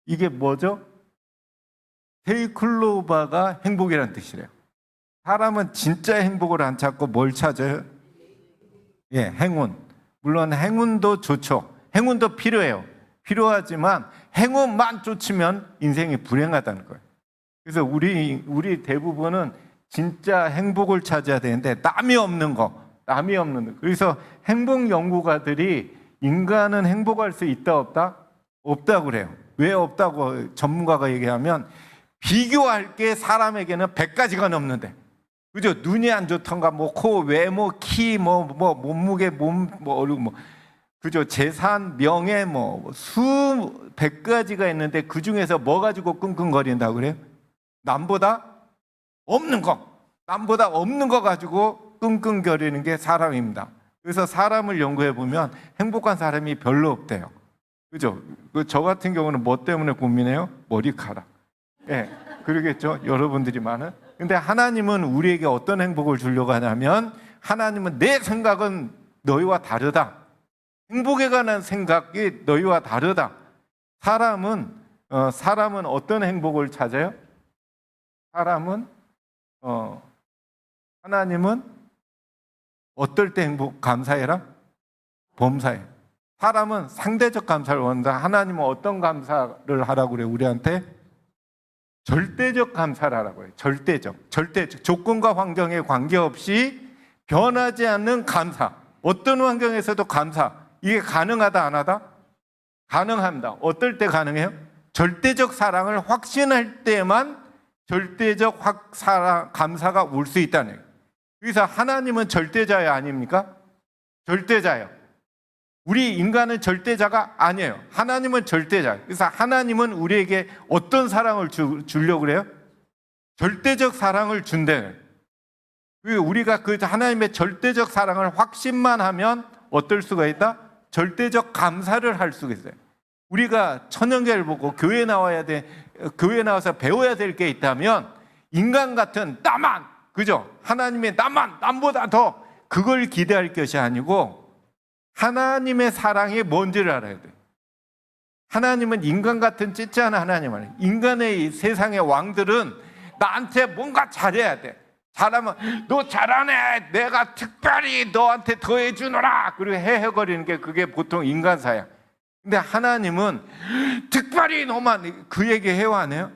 이게 뭐죠? 페이클로바가 행복이라는 뜻이래요. 사람은 진짜 행복을 안 찾고 뭘 찾아요? 예, 행운. 물론 행운도 좋죠. 행운도 필요해요. 필요하지만 행운만 쫓으면 인생이 불행하다는 거예요. 그래서 우리 대부분은 진짜 행복을 찾아야 되는데 남이 없는 거. 그래서 행복 연구가들이 인간은 행복할 수 있다 없다? 없다고 그래요. 왜 없다고 전문가가 얘기하면 비교할 게 사람에게는 100가지가 넘는데, 그죠? 눈이 안 좋던가, 코, 외모, 키, 몸무게, 그죠? 재산, 명예, 수 100가지가 있는데 그 중에서 뭐 가지고 끙끙거린다고 그래요? 남보다 없는 거 가지고 끙끙거리는 게 사람입니다. 그래서 사람을 연구해 보면 행복한 사람이 별로 없대요. 그죠? 저 같은 경우는 뭐 때문에 고민해요? 머리카락. 예, 그러겠죠? 여러분들이 많은. 근데 하나님은 우리에게 어떤 행복을 주려고 하냐면, 하나님은 내 생각은 너희와 다르다. 행복에 관한 생각이 너희와 다르다. 사람은 어떤 행복을 찾아요? 하나님은 어떨 때 감사해라? 범사해. 사람은 상대적 감사를 원한다. 하나님은 어떤 감사를 하라고 그래요? 우리한테 절대적 감사를 하라고 해요. 절대적. 조건과 환경에 관계없이 변하지 않는 감사. 어떤 환경에서도 감사. 이게 가능하다 안 하다? 가능합니다. 어떨 때 가능해요? 절대적 사랑을 확신할 때만 절대적 감사가 올 수 있다는 거예요. 그래서 하나님은 절대자야 아닙니까? 절대자예요. 우리 인간은 절대자가 아니에요. 하나님은 절대자예요. 그래서 하나님은 우리에게 어떤 사랑을 주려고 그래요? 절대적 사랑을 준대요. 우리가 그 하나님의 절대적 사랑을 확신만 하면 어떨 수가 있다? 절대적 감사를 할 수가 있어요. 우리가 천연계를 보고 교회 나와서 배워야 될 게 있다면, 인간 같은 나만, 그죠? 하나님의 남보다 더 그걸 기대할 것이 아니고 하나님의 사랑이 뭔지를 알아야 돼. 하나님은 인간 같은 찌찌하는 하나님 아니에요. 인간의 세상의 왕들은 나한테 뭔가 잘해야 돼. 잘하면 너 잘하네, 내가 특별히 너한테 더해주노라, 그리고 헤헤거리는 게 그게 보통 인간사야. 근데 하나님은 특별히 너만 그 얘기 해요 안 해요?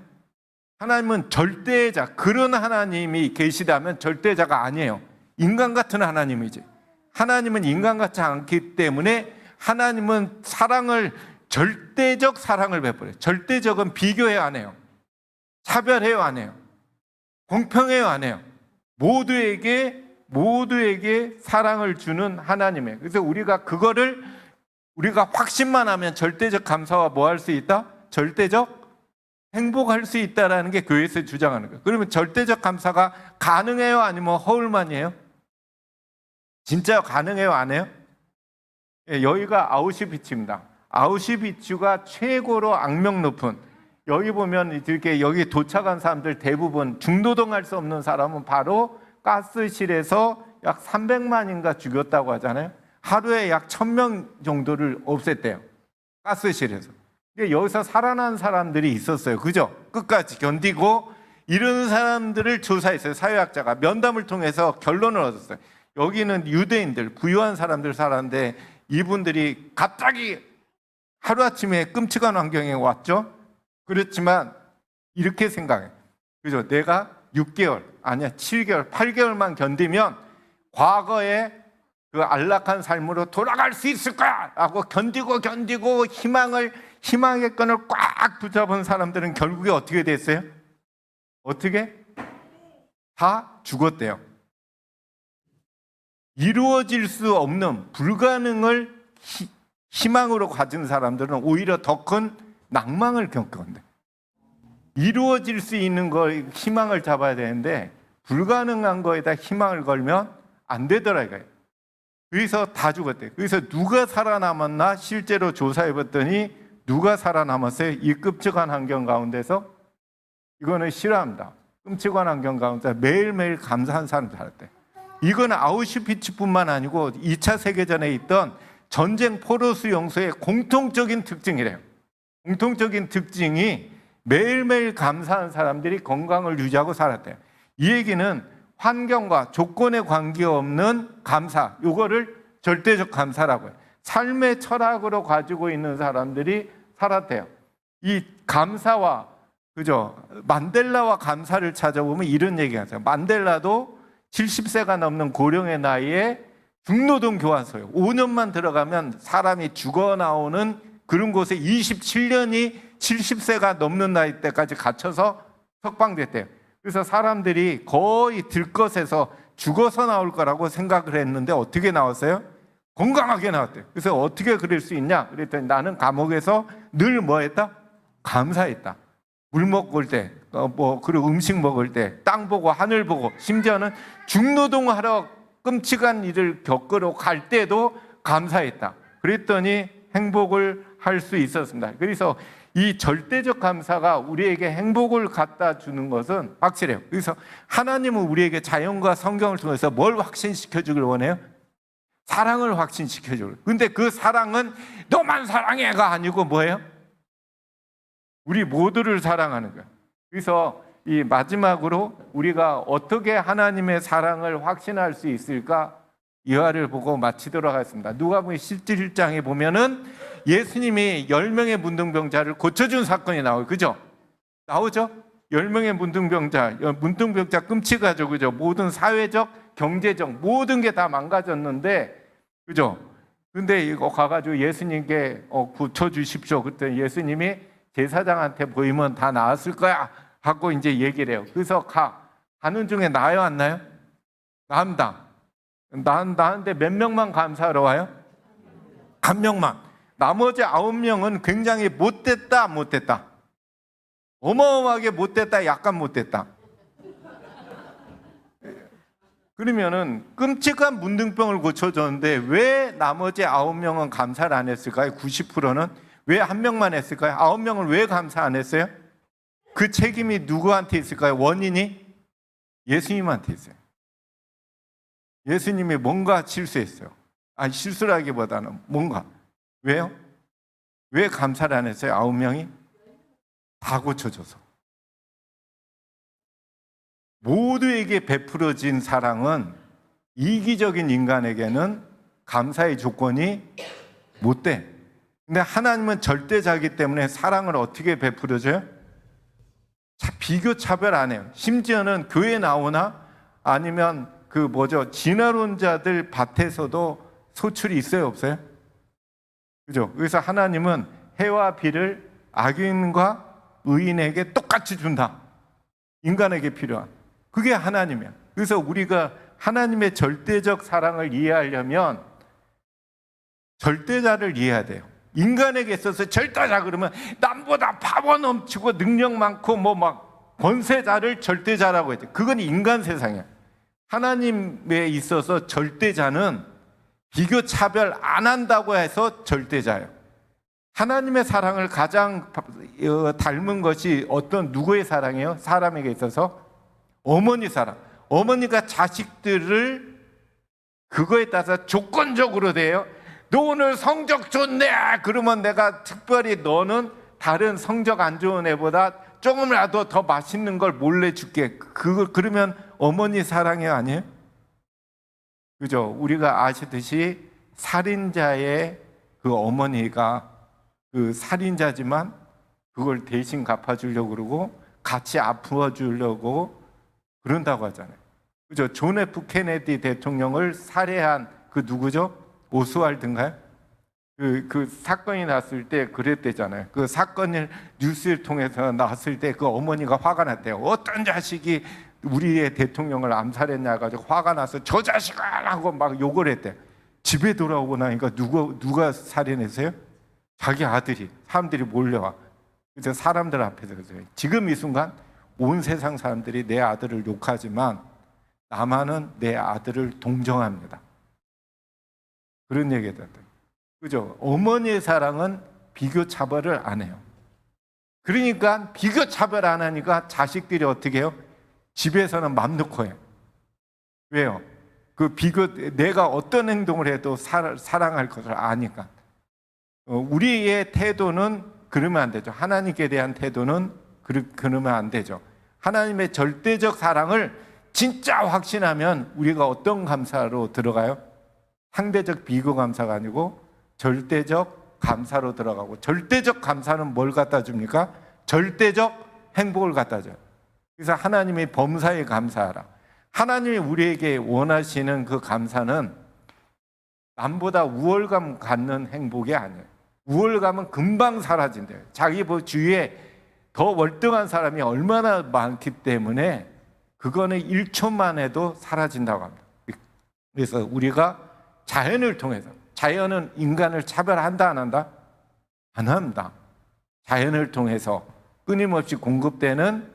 하나님은 절대자, 그런 하나님이 계시다면 절대자가 아니에요. 인간 같은 하나님이지. 하나님은 인간 같지 않기 때문에 하나님은 절대적 사랑을 베풀어요. 절대적은 비교해요 안 해요? 차별해요 안 해요? 공평해요 안 해요? 모두에게 사랑을 주는 하나님이에요. 그래서 우리가 확신만 하면 절대적 감사와 뭐 할 수 있다? 절대적 행복할 수 있다라는 게 교회에서 주장하는 거예요. 그러면 절대적 감사가 가능해요 아니면 허울만이에요? 진짜 가능해요 안 해요? 예, 여기가 아우슈비츠입니다. 아우슈비츠가 최고로 악명 높은, 여기 보면 이렇게 여기 도착한 사람들 대부분 중노동할 수 없는 사람은 바로 가스실에서 약 300만인가 죽였다고 하잖아요. 하루에 약 1000명 정도를 없앴대요. 가스실에서. 여기서 살아난 사람들이 있었어요. 그죠? 끝까지 견디고 이런 사람들을 조사했어요. 사회학자가 면담을 통해서 결론을 얻었어요. 여기는 유대인들, 부유한 사람들 살았는데 이분들이 갑자기 하루아침에 끔찍한 환경에 왔죠. 그렇지만 이렇게 생각해. 그죠? 내가 6개월, 아니야 7개월, 8개월만 견디면 과거에 그 안락한 삶으로 돌아갈 수 있을 거야! 라고 견디고 희망의 끈을 꽉 붙잡은 사람들은 결국에 어떻게 됐어요? 어떻게? 다 죽었대요. 이루어질 수 없는 불가능을 희망으로 가진 사람들은 오히려 더 큰 낭망을 겪었는데, 이루어질 수 있는 걸 희망을 잡아야 되는데 불가능한 거에다 희망을 걸면 안 되더라 이거예요. 그래서 다 죽었대요. 그래서 누가 살아남았나 실제로 조사해 봤더니 누가 살아남았어요? 이 끔찍한 환경 가운데서. 이거는 싫어합니다. 끔찍한 환경 가운데 매일매일 감사한 사람들 살았대. 이건 아우슈비츠뿐만 아니고 2차 세계전에 있던 전쟁 포로수 용소의 공통적인 특징이래요. 공통적인 특징이 매일매일 감사한 사람들이 건강을 유지하고 살았대요. 이 얘기는 환경과 조건에 관계없는 감사, 이거를 절대적 감사라고 해요. 삶의 철학으로 가지고 있는 사람들이 살았대요. 이 감사와, 그죠? 만델라와 감사를 찾아보면 이런 얘기가 있어요. 만델라도 70세가 넘는 고령의 나이에 중노동 교환소요. 5년만 들어가면 사람이 죽어 나오는 그런 곳에 27년이 70세가 넘는 나이 때까지 갇혀서 석방됐대요. 그래서 사람들이 거의 들것에서 죽어서 나올 거라고 생각을 했는데 어떻게 나왔어요? 건강하게 나왔대요. 그래서 어떻게 그럴 수 있냐? 그랬더니 나는 감옥에서 늘 뭐 했다? 감사했다. 물 먹을 때, 그리고 음식 먹을 때, 땅 보고 하늘 보고, 심지어는 중노동하러 끔찍한 일을 겪으러 갈 때도 감사했다. 그랬더니 행복을 할 수 있었습니다. 그래서 이 절대적 감사가 우리에게 행복을 갖다 주는 것은 확실해요. 그래서 하나님은 우리에게 자연과 성경을 통해서 뭘 확신시켜 주길 원해요? 사랑을 확신시켜 줘요. 근데 그 사랑은 너만 사랑해가 아니고 뭐예요? 우리 모두를 사랑하는 거예요. 그래서 이 마지막으로 우리가 어떻게 하나님의 사랑을 확신할 수 있을까? 이화를 보고 마치도록 하겠습니다. 누가복음 17장에 보면은 예수님이 10명의 문둥병자를 고쳐준 사건이 나와요. 그죠? 나오죠? 10명의 문둥병자 끔찍하죠. 그죠? 모든 사회적, 경제적 모든 게 다 망가졌는데, 그죠? 근데 이거 가가지고 예수님께 고쳐주십시오. 그때 예수님이 제사장한테 보이면 다 나았을 거야 하고 이제 얘기를 해요. 그래서 가는 중에 나요, 안 나요? 나입니다. 나한테 몇 명만 감사하러 와요? 한 명만. 나머지 9명은 굉장히 못됐다, 안 못됐다? 어마어마하게 못됐다, 약간 못됐다. 그러면은 끔찍한 문둥병을 고쳐줬는데 왜 나머지 9명은 감사를 안 했을까요? 90%는 왜 한 명만 했을까요? 9명은 왜 감사 안 했어요? 그 책임이 누구한테 있을까요? 원인이 예수님한테 있어요. 예수님이 뭔가 실수했어요. 아니, 실수라기보다는 뭔가. 왜요? 왜 감사를 안 했어요? 9명이? 다 고쳐줘서. 모두에게 베풀어진 사랑은 이기적인 인간에게는 감사의 조건이 못 돼. 근데 하나님은 절대자이기 때문에 사랑을 어떻게 베풀어줘요? 비교 차별 안 해요. 심지어는 교회 나오나 아니면 진화론자들 밭에서도 소출이 있어요, 없어요? 그죠? 그래서 하나님은 해와 비를 악인과 의인에게 똑같이 준다. 인간에게 필요한. 그게 하나님이야. 그래서 우리가 하나님의 절대적 사랑을 이해하려면 절대자를 이해해야 돼요. 인간에게 있어서 절대자 그러면 남보다 파워 넘치고 능력 많고 권세자를 절대자라고 해요. 그건 인간 세상이야. 하나님에 있어서 절대자는 비교 차별 안 한다고 해서 절대자예요. 하나님의 사랑을 가장 닮은 것이 누구의 사랑이에요? 사람에게 있어서 어머니 사랑. 어머니가 자식들을 그거에 따라서 조건적으로 돼요. 너 오늘 성적 좋네. 그러면 내가 특별히 너는 다른 성적 안 좋은 애보다 조금이라도 더 맛있는 걸 몰래 줄게. 그러면 어머니 사랑이 아니에요? 그죠? 우리가 아시듯이 살인자의 그 어머니가 그 살인자지만 그걸 대신 갚아주려고 그러고 같이 아프어주려고 그런다고 하잖아요. 그죠? 존 F 케네디 대통령을 살해한 그 누구죠? 오스왈드인가요? 그 사건이 났을 때 그랬대잖아요. 그 사건을 뉴스를 통해서 나왔을 때 그 어머니가 화가 났대요. 어떤 자식이 우리의 대통령을 암살했냐 가지고 화가 나서 저 자식아! 하고 막 욕을 했대. 집에 돌아오고 나니까 누가 살인했어요? 자기 아들이. 사람들이 몰려와. 그래서 사람들 앞에서 그래요. 지금 이 순간 온 세상 사람들이 내 아들을 욕하지만 나만은 내 아들을 동정합니다. 그런 얘기다. 그죠? 어머니의 사랑은 비교 차별을 안 해요. 그러니까 비교 차별 안 하니까 자식들이 어떻게 해요? 집에서는 맘 놓고 해요. 왜요? 그 내가 어떤 행동을 해도 사랑할 것을 아니까. 우리의 태도는 그러면 안 되죠. 하나님께 대한 태도는 그러면 안 되죠. 하나님의 절대적 사랑을 진짜 확신하면 우리가 어떤 감사로 들어가요? 상대적 비교 감사가 아니고 절대적 감사로 들어가고, 절대적 감사는 뭘 갖다 줍니까? 절대적 행복을 갖다 줘요. 그래서 하나님이 범사에 감사하라. 하나님이 우리에게 원하시는 그 감사는 남보다 우월감 갖는 행복이 아니에요. 우월감은 금방 사라진대요. 자기 주위에 더 월등한 사람이 얼마나 많기 때문에 그거는 1초만 해도 사라진다고 합니다. 그래서 우리가 자연을 통해서, 자연은 인간을 차별한다 안 한다? 안 합니다. 자연을 통해서 끊임없이 공급되는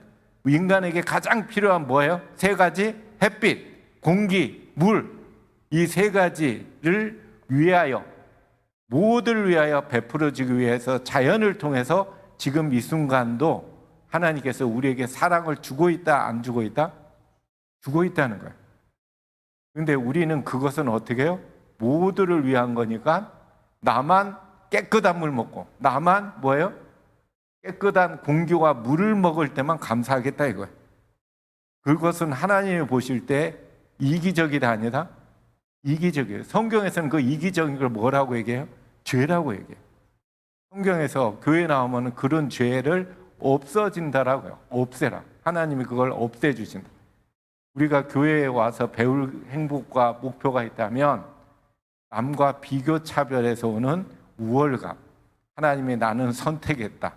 인간에게 가장 필요한 뭐예요? 세 가지: 햇빛, 공기, 물. 이 세 가지를 위하여, 모두를 위하여 베풀어지기 위해서 자연을 통해서 지금 이 순간도 하나님께서 우리에게 사랑을 주고 있다, 안 주고 있다? 주고 있다는 거예요. 그런데 우리는 그것은 어떻게 해요? 모두를 위한 거니까 나만 깨끗한 물 먹고, 나만 뭐예요? 깨끗한 공기와 물을 먹을 때만 감사하겠다 이거예요. 그것은 하나님이 보실 때 이기적이다 아니다? 이기적이에요. 성경에서는 그 이기적인 걸 뭐라고 얘기해요? 죄라고 얘기해요. 성경에서 교회 나오면 그런 죄를 없어진다라고요. 없애라. 하나님이 그걸 없애주신다. 우리가 교회에 와서 배울 행복과 목표가 있다면 남과 비교 차별에서 오는 우월감, 하나님이 나는 선택했다.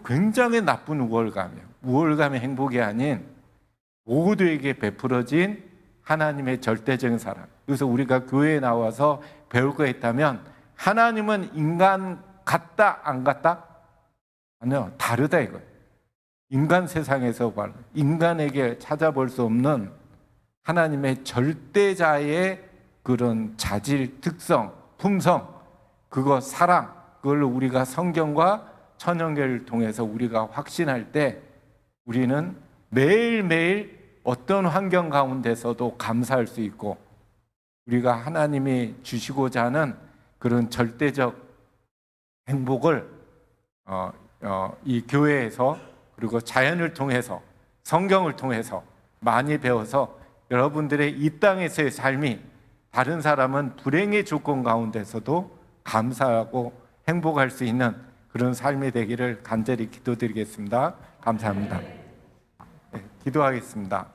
굉장히 나쁜 우월감이에요. 우월감의 행복이 아닌 모두에게 베풀어진 하나님의 절대적인 사랑. 그래서 우리가 교회에 나와서 배울 거 있다면 하나님은 인간 같다 안 같다? 아니요, 다르다 이거예요. 인간 세상에서 인간에게 찾아볼 수 없는 하나님의 절대자의 그런 자질, 특성, 품성, 그거 사랑, 그걸 우리가 성경과 천연계를 통해서 우리가 확신할 때 우리는 매일매일 어떤 환경 가운데서도 감사할 수 있고, 우리가 하나님이 주시고자 하는 그런 절대적 행복을 이 교회에서, 그리고 자연을 통해서, 성경을 통해서 많이 배워서 여러분들의 이 땅에서의 삶이 다른 사람은 불행의 조건 가운데서도 감사하고 행복할 수 있는 그런 삶이 되기를 간절히 기도드리겠습니다. 감사합니다. 네, 기도하겠습니다.